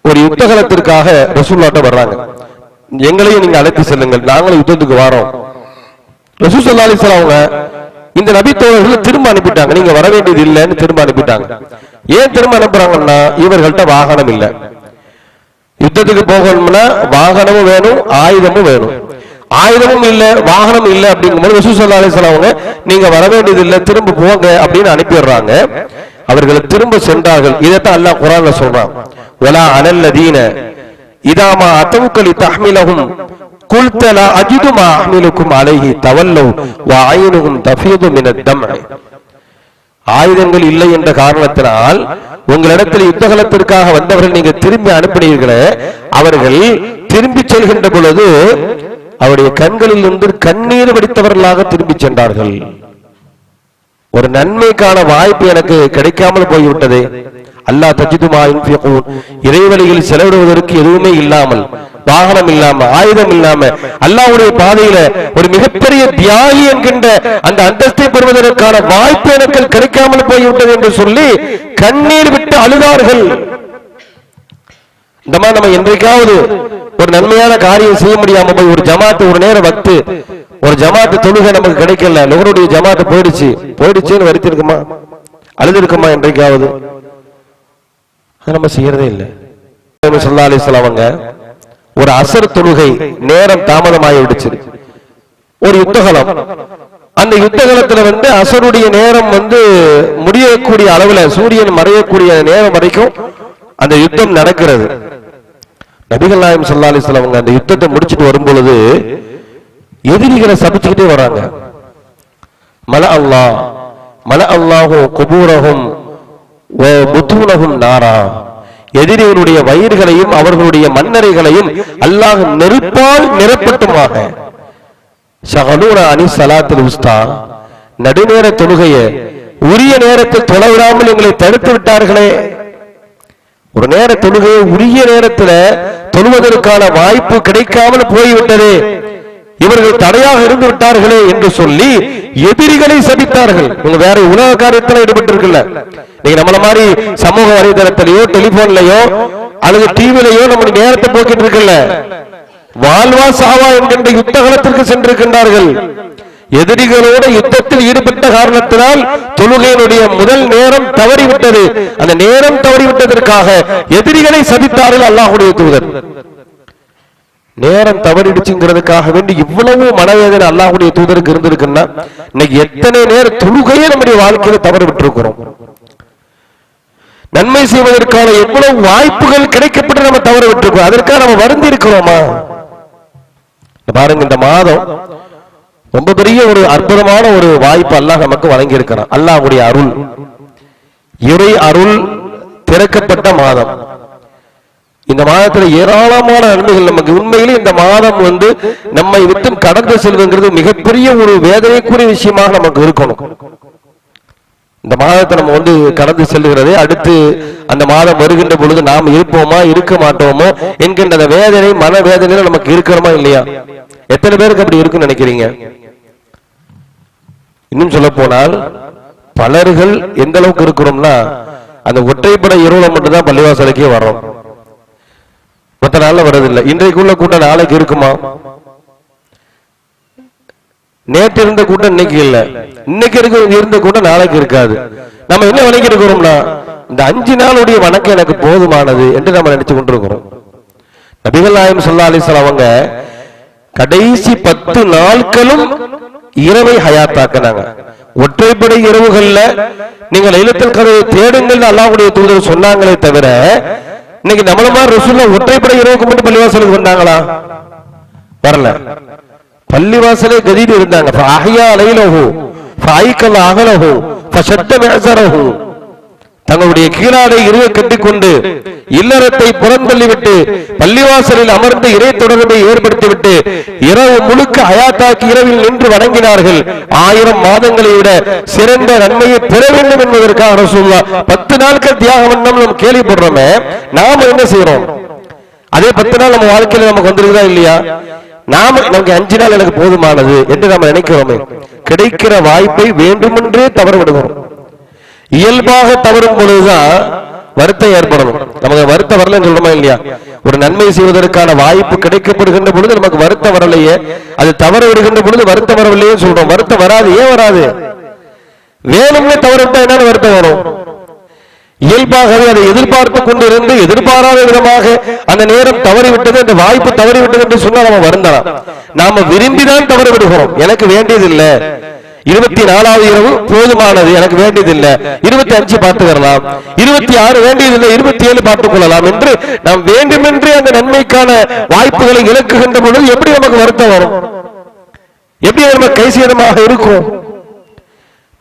ஒரு யுத்தகலத்திற்காக ரசூலுல்லாஹ்ட்ட வர்றாங்க. எங்களையும் நீங்க அழைத்து செல்லுங்கள், நாங்களும் யுத்தத்துக்கு வாரோம். ரசூல் ஸல்லல்லாஹு அலைஹி வஸல்லம் அவங்க இந்த நபி தோழர்களை திரும்ப அனுப்பிட்டாங்க. நீங்க வர வேண்டியது இல்லைன்னு திரும்ப அனுப்பிட்டாங்க. ஏன் திரும்ப அனுப்புறாங்கன்னா இவர்கள்ட்ட வாகனம் இல்லை. யுத்தத்துக்கு போகணும்னா வாகனமும் வேணும், ஆயுதமும் வேணும். ஆயுதமும் இல்ல, வாகனம் இல்ல அப்படிங்கும்போது ரசூல் ஸல்லல்லாஹு அலைஹி வஸல்லம் அவங்க நீங்க வர வேண்டியது இல்லை, திரும்ப போங்க அப்படின்னு அனுப்பிடுறாங்க. அவர்கள் திரும்ப சென்றார்கள். இதைத்தான் அல்லாஹ் குர்ஆன்ல சொல்றான், வலா அலல்லதீன இதாமா அத்தவுக்கலி தஹ்மிலஹும் குல்த லா அஜிது மா அஹ்மிலுக்கும் அலைஹி தவல்லு வ அய்னுஹும் தஃபீது மினத் தம்இ. ஆயுதங்கள் இல்லை என்ற காரணத்தினால் உங்களிடத்தில் யுத்தகலத்திற்காக வந்தவர்கள் நீங்க திரும்பி அனுப்பினீர்களே, அவர்கள் திரும்பி செல்கின்ற பொழுது அவருடைய கண்களில் இருந்து கண்ணீர் வடித்தவர்களாக திரும்பி சென்றார்கள். ஒரு நன்மைக்கான வாய்ப்பு எனக்கு கிடைக்காமல் போய்விட்டது. அல்லாஹ் தஜிதுமா யுன்ஃபிகூன், இறைவழியில் செலவிடுவதற்கு எதுவுமே இல்லாமல், வாகனம் இல்லாம, ஆயுதம் இல்லாம அல்லாஹ்வுடைய பாதையில ஒரு மிகப்பெரிய தியாகி என்கின்ற அந்த அந்தஸ்தை பெறுவதற்கான வாய்ப்பு எனக்கு கிடைக்காமல் போய்விட்டது என்று சொல்லி கண்ணீர் விட்டு அழுதார்கள். இந்த மாதிரி நம்ம என்றைக்காவது ஒரு நன்மையான காரியம் செய்ய முடியாம போய் ஒரு ஜமாத்து, ஒரு நேர வக்து, ஒரு ஜமாத்து தொழுகை நமக்கு கிடைக்கல, லோகருடைய ஜமாத்து போயிடுச்சுன்னு வருத்தி இருக்குமா, அழுது இருக்குமா என்றைக்காவது? அதை நம்ம செய்யறதே இல்லை. ஸல்லல்லாஹு அலைஹி வஸல்லம் அவங்க ஒரு அசர் தொழுகை நேரம் தாமதமாகி விடுச்சு. ஒரு யுத்தகலம், அந்த யுத்தகலத்துல அசருடைய நேரம் முடியக்கூடிய அளவுல சூரியன் மறையக்கூடிய நேரம் வரைக்கும் அந்த யுத்தம் நடக்கிறது. நபிகள் நாயகம் ஸல்லல்லாஹு அலைஹி வஸல்லம் அவங்க அந்த யுத்தத்தை முடிச்சிட்டு வரும் பொழுது எதிரிகளை சபிச்சுக்கிட்டே வராங்க. மல அல்லாஹு குபூரஹும் வ புத்தூனஹும் நாரா, எதிரிகளுடைய வயிறுகளையும் அவர்களுடைய மண்ணறைகளையும் அல்லாஹ் நெருப்பால் நிரப்பட்டுமாக. ஷகலூனா அனி ஸலாத்தில் உஸ்தா, நடுநேர தொழுகையை உரிய நேரத்தில் தொழவிடாமல் எங்களை தடுத்து விட்டார்களே. ஒரு நேர தொழுகையை உரிய நேரத்தில் தொழுவதற்கான வாய்ப்பு கிடைக்காமல் போய்விட்டது. இவர்கள் தடையாக இருந்து விட்டார்களே என்று சொல்லி எதிரிகளை சபித்தார்கள். இவங்க வேற உலக காரியத்தில் ஈடுபட்டிருக்கல. நீங்க நம்மள மாதிரி சமூக வலைதளத்திலேயோ டெலிபோன்லயோ அல்லது டிவிலையோ நம்ம நேரத்தை போக்கிட்டு இருக்கல. வாழ்வா சாவா என்கின்ற யுத்த களத்திற்கு சென்றிருக்கின்றார்கள். எதிரிகளோடு யுத்தத்தில் ஈடுபட்ட காரணத்தினால் தொழுகையினுடைய முதல் நேரம் தவறிவிட்டது. அந்த நேரம் தவறிவிட்டதற்காக எதிரிகளை சபித்தார்கள் அல்லாஹ்வுடைய தூதர். நேரம் தவறிடுச்சுங்கிறதுக்காக வேண்டி இவ்வளவு மனவேதனை அல்லாஹ்வுடைய தூதருக்கு இருந்திருக்குன்னா இன்னைக்கு எத்தனை நேரம் தொழுகையே நம்முடைய வாழ்க்கையில தவறு விட்டுருக்கிறோம். நன்மை செய்வதற்கான எவ்வளவு வாய்ப்புகள் கிடைக்கப்பட்டு நம்ம தவறு விட்டுருக்கோம். அதற்காக நம்ம வருந்தி இருக்கிறோமா? பாருங்க, இந்த மாதம் ரொம்ப பெரிய ஒரு அற்புதமான ஒரு வாய்ப்பு அல்லாஹ் நமக்கு வழங்கி இருக்கிறான். அல்லாஹ்வுடைய அருள், இறை அருள் திறக்கப்பட்ட மாதம். இந்த மாதத்தில் ஏராளமான நன்மைகள் நமக்கு. உண்மையிலே இந்த மாதம் நம்மை விட்டு கடந்து செல்வங்கிறது மிகப்பெரிய ஒரு வேதனைக்குரிய விஷயமாக நமக்கு இருக்கணும். இந்த மாதத்தை நம்ம கடந்து செல்லுகிறதே அடுத்து அந்த மாதம் வருகின்ற பொழுது நாம் இருப்போமா இருக்க மாட்டோமோ என்கின்ற வேதனை, மன வேதனை நமக்கு இருக்கிறோமா இல்லையா? எத்தனை பேருக்கு அப்படி இருக்குன்னு நினைக்கிறீங்க? இன்னும் சொல்ல போனால் பலர்கள் எந்த அளவுக்கு இருக்கிறோம்னா அந்த ஒற்றைப்படை இரவுல மட்டும்தான் பள்ளிவாசலுக்கே வர்றோம். மற்ற நாள்ல வர்றதில்லை. இன்றைக்குள்ள கூட்டம் நாளைக்கு இருக்குமா? நேற்று இருந்த கூட்டம் இன்னைக்கு இல்ல, இன்னைக்கு இருந்த கூட்டம் நாளைக்கு இருக்காது. நம்ம என்ன வணங்கி இருக்கிறோம்னா இந்த 5 நாளுடைய வணக்கம் எனக்கு போதுமானது என்று நம்ம நினைச்சு கொண்டிருக்கிறோம். நபிகள் நாயகம் ஸல்லல்லாஹு அலைஹி வஸல்லம் அவங்க கடைசி 10 நாட்களும் இரவை ஹயாத்தாக்குனாங்க. ஒற்றைப்படை இரவுகள்ல நீங்கள் லைலத்துல் கத்ரை தேடுங்கள் அல்லாஹ்வுடைய தூதர் சொன்னாங்களே தவிர இன்னைக்கு நம்மள மாதிரி ரசூலுல்லாஹ் ஒற்றைப்படை இரவுக்கு மட்டும் பள்ளிவாசலுக்கு வந்தாங்களா? வரல. பள்ளிவாசலே கதியில் இருந்தாங்க. ஃபஅஹ்யா லைலஹு ஃபஅய்கல அஹலஹு ஃபஷத்த மிஅஸரஹு. தங்களுடைய கீழாடை இறுக கட்டிக்கொண்டு இல்லறத்தை புறந்தள்ளிவிட்டு பள்ளிவாசலில் அமர்ந்து இறை தொடர்பை ஏற்படுத்திவிட்டு இரவு முழுக்க ஹயாத்தாக்கி இரவில் நின்று வணங்கினார்கள். 1000 மாதங்களை விட சிறந்த நன்மையை பெற வேண்டும் என்பதற்காக ரசூலுல்லாஹ் 10 நாட்கள் தியாகம் பண்ணோம். நம்ம கேள்விப்படுறோமே, நாம என்ன செய்யறோம்? அதே 10 நாள் நம்ம வாழ்க்கையில நமக்கு வந்திருக்குதா இல்லையா? நமக்கு 5 நாள் எனக்கு போதுமானது என்று நம்ம நினைக்கிறோமே, கிடைக்கிற வாய்ப்பை வேண்டுமென்றே தவற விடுகிறோம். இயல்பாக தவறும் பொழுதுதான் வருத்தம் ஏற்படணும். நமக்கு வருத்தம் வரலன்னு சொல்றோமா இல்லையா? ஒரு நன்மை செய்வதற்கான வாய்ப்பு கிடைக்கப்படுகின்ற பொழுது நமக்கு வருத்தம் வரலையே, அது தவற விடுகின்ற பொழுது வருத்தம் வரவில்லையே சொல்றோம். வருத்தம் வராது. ஏன் வராது? வேணும்னே தவறிட்டா என்ன வருத்தம் வரும்? இயல்பாகவே அதை எதிர்பார்த்து கொண்டிருந்து எதிர்பாராத விதமாக அந்த நேரம் தவறிவிட்டது, அந்த வாய்ப்பு தவறிவிட்டது என்று சொன்னால் நம்ம வருந்தலாம். நாம விரும்பிதான் தவறு விடுகிறோம். எனக்கு வேண்டியதில்லை, 24வது இரவு போதுமானது, எனக்கு வேண்டியதில்லை, 25 பார்த்துக்கலாம், 26 வேண்டியதில்லை, 27 பார்த்துக் கொள்ளலாம் என்று நாம் வேண்டுமென்றே அந்த நன்மைக்கான வாய்ப்புகளை இழக்குகின்ற பொழுது எப்படி நமக்கு வருத்தம் வரும்? எப்படி நம்ம கைசேதமாக இருக்கும்?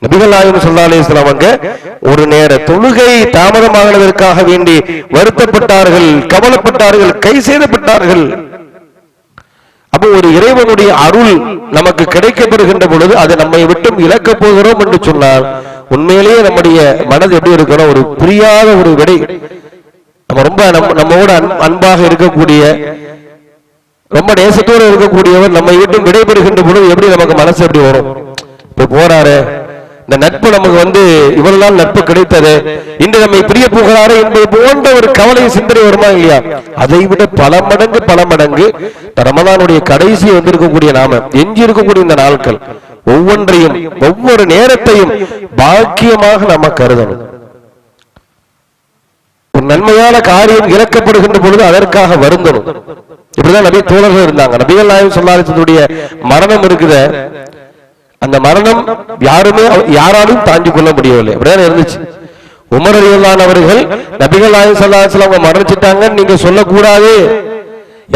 நபிகள் நாயகம் ஸல்லல்லாஹு அலைஹி வஸல்லம் அவங்க ஒரு நேர தொழுகை தாமதமானதற்காக வேண்டி வருத்தப்பட்டார்கள், கவலைப்பட்டார்கள், கைசேதப்பட்டார்கள். அப்போ ஒரு இறைவனுடைய அருள் நமக்கு கிடைக்கப்படுகின்ற பொழுது அதை நம்மை விட்டும் இழக்க போகிறோம் என்று சொன்னால் உண்மையிலேயே நம்முடைய மனது எப்படி இருக்கணும்? ஒரு புரியாத ஒரு விடை. நம்ம ரொம்ப நம்மோட அன்பாக இருக்கக்கூடிய, ரொம்ப நேசத்தோடு இருக்கக்கூடியவர் நம்மை விட்டும் விடைபெறுகின்ற பொழுது எப்படி நமக்கு மனசு எப்படி வரும்? இப்ப போறாரு, இந்த நட்பு நமக்கு இவ்வளவு நாள் நட்பு கிடைத்தது, இன்று நம்மை பிரிய போகிறாரு என்பது போன்ற ஒரு கவலை சிந்தனை வருமா இல்லையா? அதை விட பல மடங்கு ரமலானுடைய கடைசி வந்திருக்கக்கூடிய நாம எஞ்சி இருக்கக்கூடிய இந்த நாட்கள் ஒவ்வொன்றையும் ஒவ்வொரு நேரத்தையும் பாக்கியமாக நாம கருதணும். ஒரு நன்மையான காரியம் இறக்கப்படுகின்ற பொழுது அதற்காக வருந்தணும். இப்படிதான் நபி தோழர்கள் இருந்தாங்க. நபிகள் நாயகம் ஸல்லல்லாஹு அலைஹி வஸல்லம் மரணம் இருக்குது, அந்த மரணம் யாராலும் தாண்டி கொள்ள முடியவில்லை. அப்படியே இருந்துச்சு. உமர் ரலியல்லாஹு அன்ஹு அவர்கள் நபிகள் நாயகம் ஸல்லல்லாஹு அலைஹி வஸல்லம் மரணிச்சிட்டாங்க நீங்க சொல்லக்கூடாது,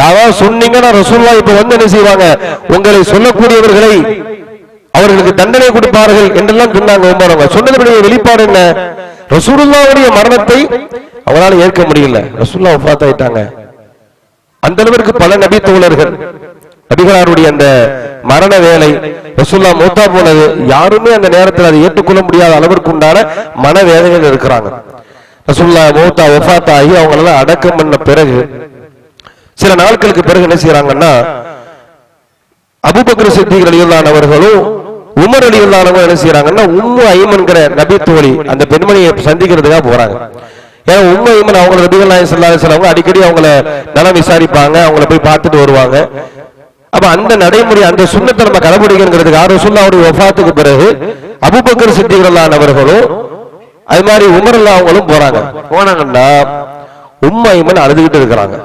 யாராவது சொன்னீங்கன்னா ரசூலுல்லாஹ் இப்ப என்ன செய்வாங்க? உங்களை சொல்லக்கூடியவர்களை அவர்களுக்கு தண்டனை கொடுப்பார்கள் என்றெல்லாம் சொன்னாங்க. உமர் அவங்க சொன்னதுடைய வெளிப்பாடு என்ன? ரசூலுல்லாஹ்வுடைய மரணத்தை அவரால் ஏற்க முடியல. ரசூலுல்லாஹ் வஃபாத் ஆயிட்டாங்க. அந்த அளவிற்கு பல நபி தோழர்கள் நபிகளாருடைய அந்த மரண வேலை ரசூலுல்லாஹ் மௌத்தா போனது யாருமே அந்த நேரத்தில் அதை ஏற்றுக்கொள்ள முடியாத அளவிற்கு உண்டான மனவேதனையில் இருக்கிறாங்க. ரசூலுல்லாஹ் மௌத்தா வஃபாத் ஆகி அவங்களெல்லாம் அடக்கம் பண்ண பிறகு சில நாட்களுக்கு பிறகு என்ன செய்யறாங்கன்னா, அபூபக்கர் சித்திக் ரலியல்லாஹு அவர்களும் உமர் ரலியல்லாஹு அன்ஹு என்ன செய்யறாங்கன்னா உம்மு ஐமன்ங்கிற நபி தோழி அந்த பெண்மணியை சந்திக்கிறதுக்காக போறாங்க. ஏன்னா உம்மு ஐமன் அவங்க நபிகள் நாயகம் ஸல்லல்லாஹு அலைஹி வஸல்லம் அடிக்கடி அவங்கள நலம் விசாரிப்பாங்க, அவங்கள போய் பார்த்துட்டு வருவாங்க. அப்ப அந்த நடைமுறை அந்த சுன்னத்தை நம்ம கடைபிடிக்கிறதுக்காக ரசூலுல்லாஹ்வுடைய வஃபாத்துக்கு பிறகு அபூபக்கர் சித்திக் ரலியல்லாஹு அன்ஹு அவர்களும் அது மாதிரி உமர் ரலியல்லாஹு அவங்களும் போனாங்கன்னா உம்மு ஐமன் அழுதுகிட்டு இருக்கிறாங்க.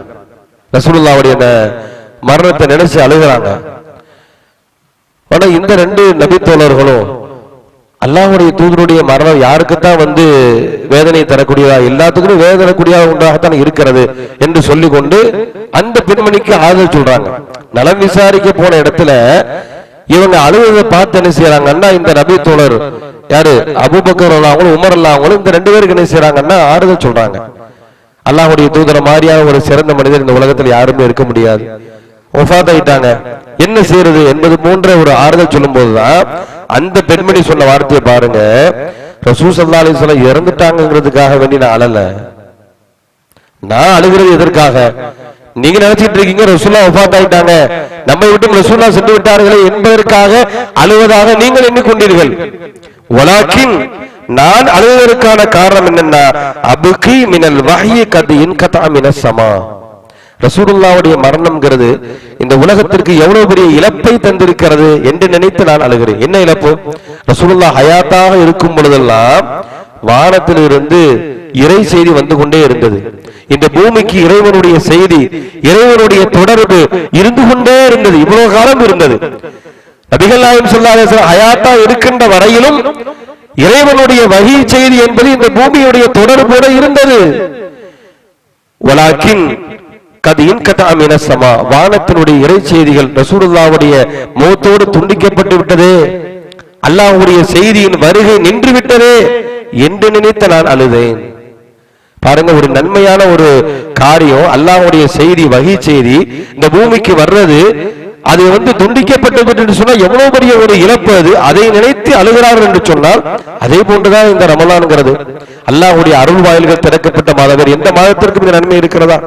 ரசூலுல்லாஹ்வுடைய அந்த மரணத்தை நினைச்சு அழுகிறாங்க. ஆனா இந்த ரெண்டு நபி தோழர்களும் அல்லாஹ்வுடைய தூதருடைய மரணம் யாருக்குத்தான் வேதனை தரக்கூடியதா, எல்லாத்துக்கும் வேதனை தரக்கூடியதா உண்டாகத்தான் இருக்கிறது என்று சொல்லிக் கொண்டு அந்த பெண்மணிக்கு ஆதரவு சொல்றாங்க. நலம் விசாரிக்க போன இடத்துல இவங்க அழுவதை பார்த்து என்ன செய்யறாங்கன்னா இந்த நபி தோழர் யாரு அபூபக்கர் அவங்களும் உமர் அவங்களும் இந்த ரெண்டு பேருக்கு என்ன செய்யறாங்கன்னா ஆறுதல் சொல்றாங்க. அல்லாஹ்வுடைய தூதரை மாதிரியான ஒரு சிறந்த மனிதர் இந்த உலகத்தில் யாருமே இருக்க முடியாது, வஃபாத் ஆயிட்டாங்க, என்ன செய்யறது என்பது போன்ற ஒரு ஆறுதல் சொல்லும் போதுதான் அந்த பெண்மணி சொன்ன வார்த்தையை பாருங்க, ரசூல் ஸல்லல்லாஹு அலைஹி வஸல்லம் இறந்துட்டாங்கிறதுக்காக வேண்டி நான் அழல, நான் அழுகிறது எதற்காக? நீங்க நினைச்சிட்டு இருக்கீங்க ரசூலுல்லாஹ் வஃபாத் ஆயிட்டாங்க, நம்மை விட்டு ரசூலுல்லாஹ் சென்று விட்டார்களே என்பதற்காக அழுவதாக நீங்கள் எண்ணிக்கொண்டீர்கள். வலாக்கின் நான் அழுவதற்கான காரணம் என்னன்னா அபுகி மினல் வஹ்யி கத் இன்கதா மினஸ் ஸமா. ரசூலுல்லாஹ்வுடைய மரணம்ங்கிறது இந்த உலகத்திற்கு எவ்வளவு பெரிய இழப்பை தந்திருக்கிறது என்று நினைத்து நான் அழுகிறேன். என்ன இழப்பு? ரசூலுல்லாஹ் ஹயாத்தாக இருக்கும் பொழுதெல்லாம் வானத்திலிருந்து இறை செய்தி வந்து கொண்டே இருந்தது. இந்த பூமிக்கு இறைவனுடைய செய்தி, இறைவனுடைய தொடர்பு இருந்து கொண்டே இருந்தது, இவ்வளவு காலம் இருந்தது. நபிகள் நாயகம் ஸல்லல்லாஹு அலைஹி வஸல்லம் ஹயாத்தா இருக்கின்ற வரையிலும் இறைவனுடைய வஹி செய்தி என்பது இந்த பூமியுடைய தொடர்போடு இருந்தது. வலாக்கின் வானத்தினுடைய இறை செய்திகள் ரசூலுல்லாஹ்வுடைய மௌத்தோடு துண்டிக்கப்பட்டு விட்டதே, அல்லாஹ்வுடைய செய்தியின் வருகை நின்று விட்டதே என்று நினைத்து நான் அழுதேன். பாருங்க, ஒரு நன்மையான ஒரு காரியம், அல்லாஹ்வுடைய செய்தி வஹி செய்தி இந்த பூமிக்கு வர்றது, அது துண்டிக்கப்பட்டு சொன்னா எவ்வளவு பெரிய ஒரு இழப்பு அது. அதை நினைத்து அழுகிறார்கள் என்று சொன்னால் அதே போன்றுதான் இந்த ரமலான்ங்கிறது. அல்லாஹ்வுடைய அருள் வாயில்கள் திறக்கப்பட்ட மாதம், வேறு எந்த மாதத்திற்கும் இந்த நன்மை இருக்கிறதா?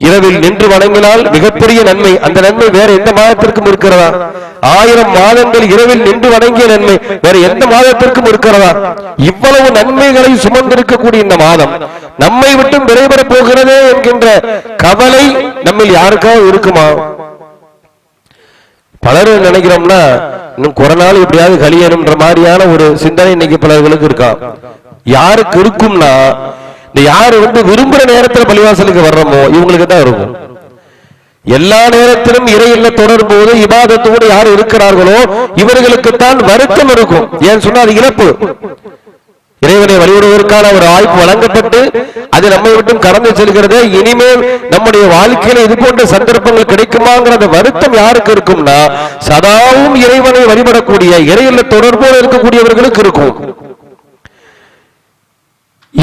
இரவில் நின்று வணங்கினால் மிகப்பெரிய நன்மை, அந்த நன்மை வேற எந்த மாதத்திற்கும் இருக்கிறதா? 1000 மாதங்கள் இரவில் நின்று வணங்கிய நன்மை வேற எந்த மாதத்திற்கும் இருக்கிறதா? இவ்வளவு நன்மைகளை சுமந்திருக்கக்கூடிய இந்த மாதம் நம்மை விட்டு விரைபெற போகிறதே என்கின்ற கவலை நம்மில் யாருக்காவது இருக்குமா? பலரும் நினைக்கிறோம்னா இன்னும் ஒரு நாள் எப்படியாவது கழியணும்ன்ற மாதிரியான ஒரு சிந்தனை இன்னைக்கு பலர்களுக்கு இருக்கா. யாருக்கு இருக்கும்னா இந்த யாரு விரும்புற நேரத்தில் பள்ளிவாசலுக்கு வர்றோமோ இவங்களுக்கு தான் இருக்கும். எல்லா நேரத்திலும் இறையில்ல தொடர்போது இபாதத்தோடு யார் இருக்கிறார்களோ இவர்களுக்குத்தான் வருத்தம் இருக்கும். ஏன் சொன்னா அது இழப்பு. இறைவனை வழிபடுவதற்கான ஒரு வாய்ப்பு வழங்கப்பட்டு அது நம்மை விட்டும் கடந்து செல்கிறதே, இனிமேல் நம்முடைய வாழ்க்கையில இது போன்ற சந்தர்ப்பங்கள் கிடைக்குமாங்கிற வருத்தம் யாருக்கு இருக்கும்னா சதாவும் இறைவனை வழிபடக்கூடிய இறையில்ல தொடர்போடு இருக்கக்கூடியவர்களுக்கு இருக்கும்.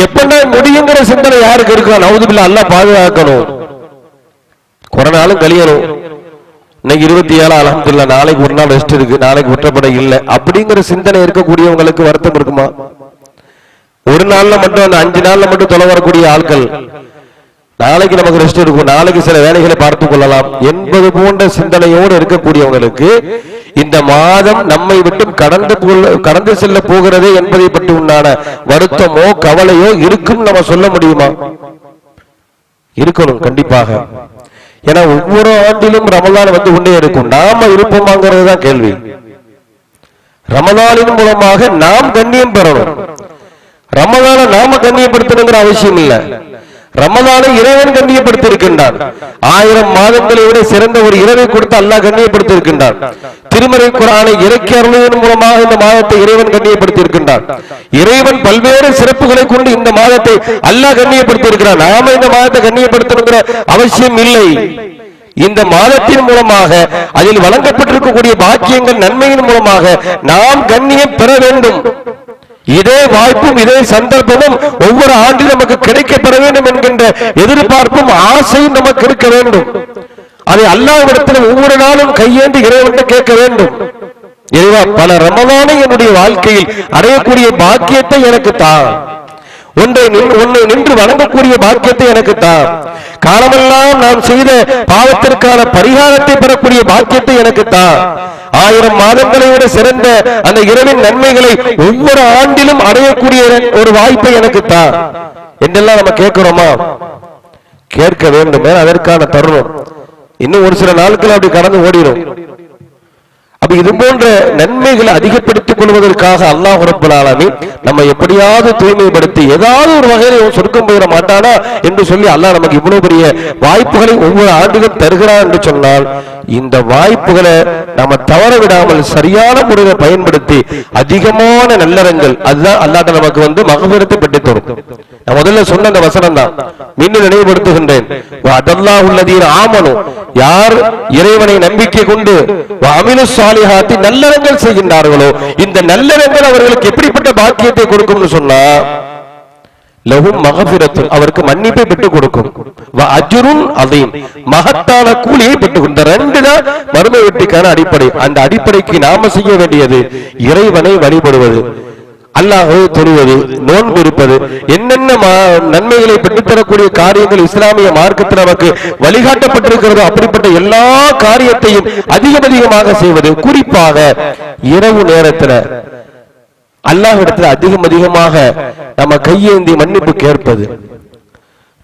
எப்படா முடியுங்கிற சிந்தனை யாருக்கு இருக்கும்? நவுதுபில்லாஹ், அல்லாஹ் பாதுகாக்கணும். கொரோனாலும் கழியணும். இன்னைக்கு 27 அல்ஹம்துலில்லாஹ், நாளைக்கு ஒரு நாள் ரெஸ்ட் இருக்கு, நாளைக்கு ஒற்றப்பட இல்லை அப்படிங்கிற சிந்தனை இருக்கக்கூடியவங்களுக்கு வருத்தம் இருக்குமா? ஒரு நாள்ல மட்டும், அந்த 5 நாள்ல மட்டும் தொலை வரக்கூடிய ஆட்கள் நாளைக்கு நமக்கு ரெஸ்ட் இருக்கும், நாளைக்கு சில வேலைகளை பார்த்துக் கொள்ளலாம் என்பது போன்ற சிந்தனையோடு இருக்கக்கூடியவங்களுக்கு இந்த மாதம் நம்மை விட்டு கடந்து செல்ல போகிறது என்பதை பற்றி உண்டான வருத்தமோ கவலையோ இருக்கும் நம்ம சொல்ல முடியுமா? இருக்கணும் கண்டிப்பாக. ஏன்னா ஒவ்வொரு ஆண்டிலும் ரமலான் வந்து கொண்டே இருக்கும். நாம இருப்போமாங்கிறது தான் கேள்வி. ரமலானின் மூலமாக நாம் கண்ணியம் பெறணும். ரமலான நாம கண்ணியப்படுத்தணுங்கிற அவசியம் இல்லை. ரமலானை இறைவன் கண்ணியப்படுத்தி இருக்கின்றான். 1000 மாதங்களை விட சிறந்த ஒரு இரவை கொடுத்து அல்லாஹ் கண்ணியப்படுத்தி இருக்கின்றான். திருமறை குர்ஆனை இறக்கி அருளின் மூலமாக இந்த மாதத்தை இறைவன் கண்ணியப்படுத்தி இருக்கின்றான். இறைவன் பல்வேறு சிறப்புகளை கொண்டு இந்த மாதத்தை அல்லாஹ் கண்ணியப்படுத்தி இருக்கிறான். நாம இந்த மாதத்தை கண்ணியப்படுத்தணுங்கிற அவசியம் இல்லை. இந்த மாதத்தின் மூலமாக அதில் வழங்கப்பட்டிருக்கக்கூடிய பாக்கியங்கள் நன்மையின் மூலமாக நாம் கண்ணியம் பெற வேண்டும். இதே வாய்ப்பும் இதே சந்தர்ப்பமும் ஒவ்வொரு ஆண்டும் நமக்கு கிடைக்கப்பெற வேண்டும் என்கின்ற எதிர்பார்ப்பும் ஆசையும் நமக்கு இருக்க வேண்டும். அதை அல்லாஹ்விடத்தில் ஒவ்வொரு நாளும் கையேந்தி இறைவன் கேட்க வேண்டும். இறைவா, பல ரமலானை என்னுடைய வாழ்க்கையில் அடையக்கூடிய பாக்கியத்தை எனக்கு தா. ஒன்றை நின்று வணங்கக்கூடிய பாக்கியத்தை எனக்கு தான். காலமெல்லாம் நான் செய்த பாவத்திற்கான பரிகாரத்தை பெறக்கூடிய பாக்கியத்தை எனக்கு தான். 1000 மாதங்களை விட சிறந்த அந்த இரவின் நன்மைகளை ஒவ்வொரு ஆண்டிலும் அடையக்கூடிய ஒரு வாய்ப்பை எனக்கு தான் என்றெல்லாம் நம்ம கேட்கிறோமா? கேட்க வேண்டும். அதற்கான தருணம் இன்னும் ஒரு சில நாட்கள் அப்படி கடந்து ஓடிடும். அப்ப இது போன்ற நன்மைகளை அதிகப்படுத்திக் கொள்வதற்காக அல்லாஹ் ரப்பல் ஆலமீன் நம்ம எப்படியாவது தூய்மைப்படுத்தி ஏதாவது ஒரு வகையில் சொர்க்கம் போயிட மாட்டானா என்று சொல்லி அல்லாஹ் நமக்கு இவ்வளவு பெரிய வாய்ப்புகளை ஒவ்வொரு ஆண்டிலும் தருகிறார் என்று சொன்னால், இந்த வாய்ப்புகளை நம்ம தவற விடாமல் சரியான முறையில் பயன்படுத்தி அதிகமான நல்லறங்கள், அதுதான் அல்லாஹ் நமக்கு மகபிரத்தை பெற்று தரும். நான் முதல்ல சொன்ன அந்த வசனம் தான் மீண்டும் நினைவுபடுத்துகின்றேன். அதல்லாஹு அல்லதீன ஆமனு, யார் இறைவனை நம்பிக்கை கொண்டு அமிலு சாலிஹாத்தி நல்லறங்கள் செய்கின்றார்களோ, இந்த நல்லறங்கள் அவர்களுக்கு எப்படிப்பட்ட பாக்கியத்தை கொடுக்கும்னு சொன்னா, லஹும் மகபிரத்துன், அவருக்கு மன்னிப்பை பெற்றுக் கொடுக்கும், அஜ்ருன் அதீம், மகத்தான கூலியை பெற்றுக் கொடுக்கும். இந்த ரெண்டு தான் மறுமை வெற்றிக்கான அடிப்படை. அந்த அடிப்படைக்கு நாம செய்ய வேண்டியது இறைவனை வழிபடுவது, அல்லாஹ்வை தொழுவது, நோன்பு இருப்பது, என்னென்ன நன்மைகளை பெற்றுத்தரக்கூடிய காரியங்கள் இஸ்லாமிய மார்க்கத்தில் நமக்கு வழிகாட்டப்பட்டிருக்கிறதோ அப்படிப்பட்ட எல்லா காரியத்தையும் அதிகமாக செய்வது. குறிப்பாக இரவு நேரத்தில் அல்லாஹ்விடத்தில் அதிகமாக நம்ம கையேந்தி மன்னிப்பு கேட்பது,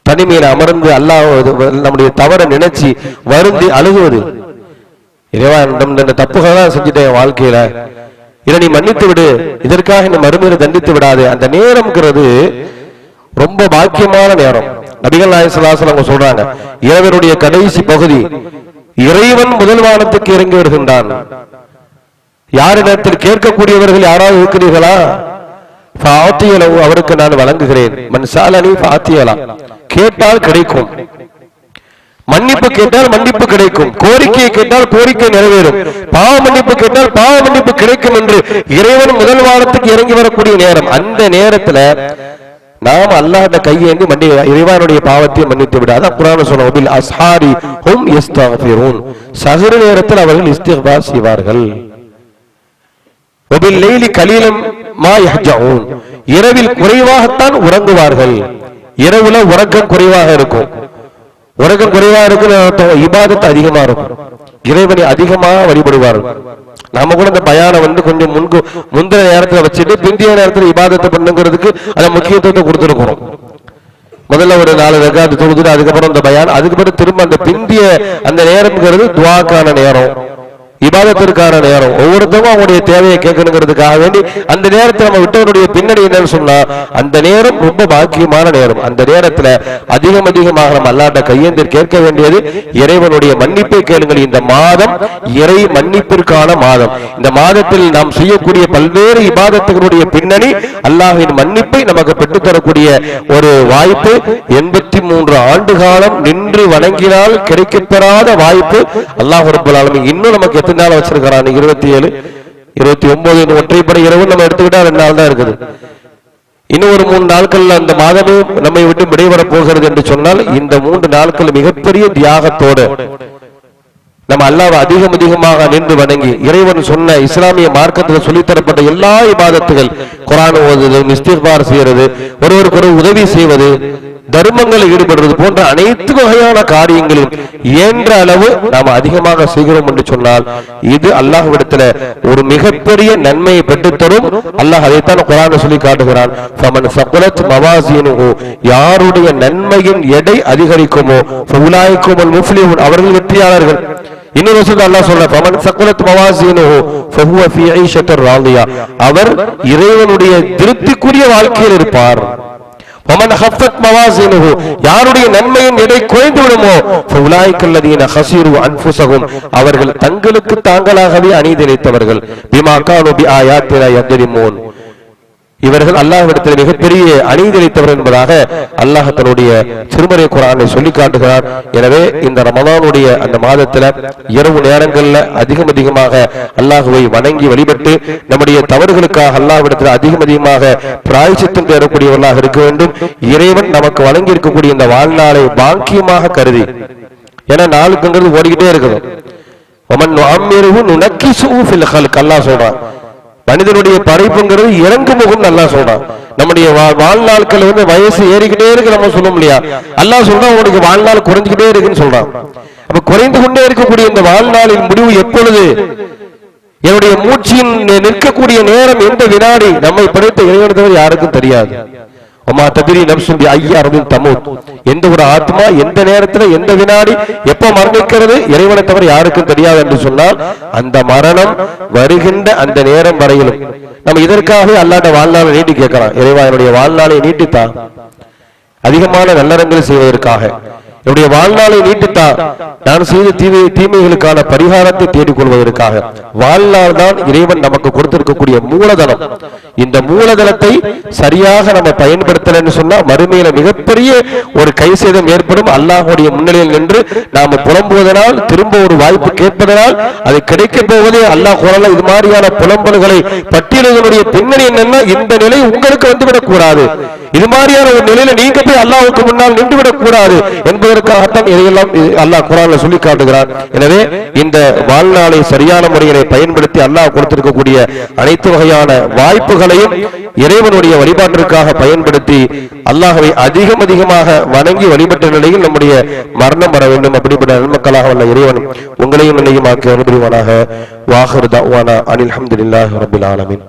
தனிமையில அமர்ந்து அல்லாஹ் நம்முடைய தவற நினைச்சு வருந்தி அழுகுவது. இறைவா, இந்த தப்புகள் தான் செஞ்சுட்டேன் வாழ்க்கையில, இதை நீ மன்னித்து விடு, இதற்காக இந்த மறுமையை தண்டித்து விடாது. அந்த நேரம்ங்கிறது ரொம்ப பாக்கியமான நேரம். நபிகள் நாயகம் ஸல்லல்லாஹு அலைஹி வஸல்லம் சொல்றாங்க, இரவருடைய கடைசி பகுதி இறைவன் முதல் வானத்துக்கு இறங்கி வருகின்றான். யாரிடத்தில் கேட்கக்கூடியவர்கள் யாராவது இருக்கிறீர்களா? அவருக்கு நான் வழங்குகிறேன். மன் சாலனி ஃபாத்தியலா, கேட்டால் கிடைக்கும். மன்னிப்பு கேட்டால் மன்னிப்பு கிடைக்கும், கோரிக்கையை கேட்டால் கோரிக்கை நிறைவேறும், பாவ மன்னிப்பு கேட்டால் பாவ மன்னிப்பு கிடைக்கும் என்று இறைவன் முதல் வாரத்துக்கு இறங்கி வரக்கூடிய நேரம். அந்த நேரத்துல நாம் அல்லாஹ்விட கையேந்தி இறைவனுடைய பாவத்தை மன்னித்து விட. அதான் குர்ஆன் சொல்லுது, பில் அஸ்ஹாரி ஹும் யஸ்தக்ஃபிரூன், சஹர் நேரத்தில் அவர்கள் இஸ்திக்ஃபார் செய்வார்கள். வபில் லைலி கலீலம் மா யஹ்ஜஊன், இரவில் குறைவாகத்தான் உறங்குவார்கள். இரவுல உறக்கம் குறைவாக இருக்கும். உறக்கம் குறைவா இருக்கு, இபாதத் அதிகமா இருக்கும், இறைவனை அதிகமாக வழிபடுவார்கள். நாம கூட இந்த பயானை கொஞ்சம் முந்தின நேரத்துல வச்சுட்டு பிந்திய நேரத்துல இபாதத்தை பண்ணுங்கிறதுக்கு அந்த முக்கியத்துவத்தை கொடுத்துருக்கணும். முதல்ல ஒரு 4 ரக்காத் தொழுதுட்டு அதுக்கப்புறம் இந்த பயான், அதுக்கப்புறம் திரும்ப அந்த பிந்திய அந்த நேரம்ங்கிறது துஆக்கான நேரம், இபாதத்திற்கான நேரம். ஒவ்வொருத்தரும் அவங்களுடைய தேவையை கேட்கணுங்கிறதுக்காக வேண்டி அந்த நேரத்தில் நம்ம விட்டவனுடைய பின்னணி என்னன்னு சொன்னா, அந்த நேரம் ரொம்ப பாக்கியமான நேரம். அந்த நேரத்துல அதிகமாக நம்ம அல்லாஹ்விட கையேந்தி கேட்க வேண்டியது இறைவனுடைய மன்னிப்பை கேளுங்கள். இந்த மாதம் இறை மன்னிப்பிற்கான மாதம். இந்த மாதத்தில் நாம் செய்யக்கூடிய பல்வேறு இபாதத்துகளுடைய பின்னணி அல்லாஹ்வின் மன்னிப்பை நமக்கு பெற்றுத்தரக்கூடிய ஒரு வாய்ப்பு. 83 ஆண்டு காலம் நின்று வணங்கினால் கிடைக்கப்பெறாத வாய்ப்பு அல்லாஹ் ரப்பல் ஆலமீன் இன்னும் நமக்கு எத்தனை நாள் வச்சிருக்கிறான்? 27, 29 ஒற்றைப்படை இரவு நம்ம எடுத்துக்கிட்டா 2 நாள் தான் இருக்குது. இன்னும் ஒரு 3 நாட்கள்ல அந்த மாதமே நம்மை விட்டு விடைபெற போகிறது என்று சொன்னால், இந்த 3 நாட்கள் மிகப்பெரிய தியாகத்தோடு நம்ம அல்லாஹ்வை அதிகமாக நின்று வணங்கி இறைவன் சொன்ன இஸ்லாமிய மார்க்கத்தில் சொல்லித்தரப்பட்ட எல்லா இபாதத்துகள், குர்ஆன் ஓதுவது, இஸ்திக்பார் செய்யறது, ஒருவருக்கு ஒரு உதவி செய்வது, தர்மங்களில் ஈடுபடுவது போன்ற அனைத்து வகையான காரியங்களும் இயன்ற அளவு நாம் அதிகமாக செய்கிறோம் என்று சொன்னால், இது அல்லாஹ்விடத்துல ஒரு மிகப்பெரிய நன்மையை பெற்றுத்தரும். அல்லாஹ் அதைத்தான் குர்ஆனில் சொல்லி காட்டுகிறான், ஃபமன் ஸகுலத் மவாஸீனுஹு, யாருடைய நன்மையின் எடை அதிகரிக்குமோ ஃபஉலாயிகுமுல் முஃப்லிஹூன், அவர்கள் வெற்றியாளர்கள். இன்னொரு வசனத்தில் அல்லாஹ் சொல்றான், ஃபமன் ஸகுலத் மவாஸீனுஹு ஃபஹுவ ஃபீ ஈஷத்திர் ராதியா, அவர் இறைவனுடைய திருப்திக்குரிய வாழ்க்கையில் இருப்பார். வமன் ஹஃபத் மவாஸினுஹு, யாருடைய நன்மையின் எடை குறைந்து விடுமோ ஃபஉலாயிகல்லதீன ஹஸிரு அன்ஃபுஸஹும், அவர்கள் தங்களுக்கு தாங்களாகவே அநீதிழைத்தவர்கள். பிமா கானு பிஆயாத்தினா யத்லிமூன், இவர்கள் அல்லாஹ்விடத்தில் மிகப்பெரிய அநீதிழைத்தவர் என்பதாக அல்லாஹ் தன்னுடைய திருமறை குர்ஆனை சொல்லி காட்டுகிறார். எனவே இந்த ரமலானுடைய அந்த மாதத்துல இரவு நேரங்கள்ல அதிகமாக அல்லாஹ்வை வணங்கி வழிபட்டு நம்முடைய தவறுகளுக்காக அல்லாஹ்விடத்தில் அதிகமாக பிராயச்சித்தம் தேடக்கூடியவர்களாக இருக்க வேண்டும். இறைவன் நமக்கு வழங்கி இருக்கக்கூடிய இந்த வாழ்நாளை பாக்கியமாக கருதி, ஏன்னா நாளுக்குங்கிறது ஓடிக்கிட்டே இருக்குது. ஒமன் நுஅம்மிருஹு நுனக்கிஸுஹு ஃபில் ஹல்க், அல்லாஹ் சொல்றான், மனிதனுடைய படைப்புங்கிறது இறங்கு முகம் அல்லாஹ் சொல்றான். நம்முடைய வாழ்நாட்கள் வயசு ஏறிக்கிட்டே இருக்கு நம்ம சொல்ல முடியா. அல்லாஹ் சொல்றான் உனக்கு வாழ்நாள் குறைஞ்சிக்கிட்டே இருக்குன்னு சொல்றான். அப்ப குறைந்து கொண்டே இருக்கக்கூடிய இந்த வாழ்நாளின் முடிவு எப்பொழுது, என்னுடைய மூச்சின் நிற்கக்கூடிய நேரம் எந்த வினாடி, நம்மை படைத்த இறைவன் யாருக்கும் தெரியாது. எந்த ஒரு ஆத்மா எந்த நேரத்தில் எந்த வினாடி எப்ப மரணிக்கிறது இறைவனை தவிர யாருக்கும் தெரியாது என்று சொன்னால், அந்த மரணம் வருகின்ற அந்த நேரம் வரையிலும் நம்ம இதற்காக அல்லாஹ்ட்ட வாழ்நாளை நீட்டி கேட்கலாம். இறைவா என்னுடைய வாழ்நாளை நீட்டித்தா, அதிகமான நல்லறங்கள் செய்வதற்காக என்னுடைய வாழ்நாளை நீட்டித்தா, நான் செய்த தீமைகளுக்கான பரிகாரத்தை தேடிக் கொள்வதற்காக. வாழ்நாள் தான் இறைவன் நமக்கு கொடுத்திருக்கக்கூடிய மூலதனம். இந்த மூலதனத்தை சரியாக நம்ம பயன்படுத்தலன்னு சொன்னா மறுமையில மிகப்பெரிய ஒரு கை சேதம் ஏற்படும். அல்லாஹ்வுடைய முன்னிலையில் நின்று நாம புலம்புவதனால், திரும்ப ஒரு வாய்ப்பு கேட்பதனால் அது கிடைக்க போவதே அல்லாஹ் குரல்ல இது மாதிரியான புலம்பல்களை பட்டியலுடைய பின்னணி என்னன்னா, இந்த நிலை உங்களுக்கு வந்துவிடக் கூடாது, இது மாதிரியான ஒரு நிலையில நீங்க போய் அல்லாஹ்வுக்கு முன்னால் நின்றுவிடக் கூடாது என்பதற்காகத்தான் இதையெல்லாம் அல்லாஹ் குர்ஆன்ல சொல்லி காட்டுகிறார். எனவே இந்த வாழ்நாளை சரியான முறையிலே பயன்படுத்தி அல்லாஹ் கொடுத்திருக்கக்கூடிய அனைத்து வகையான வாய்ப்புகளையும் இறைவனுடைய வழிபாட்டிற்காக பயன்படுத்தி அல்லாஹ்வை அதிகமாக வணங்கி வழிபட்ட நிலையில் நம்முடைய மரணம் வர வேண்டும். அப்படிப்பட்ட நன்மக்களாக உள்ள இறைவன் உங்களையும் என்னையும் ஆக்கி அனுபவிவானாக. வாஹிர் தஅவானா அனில் ஹம்துலில்லாஹி ரப்பில் ஆலமீன்.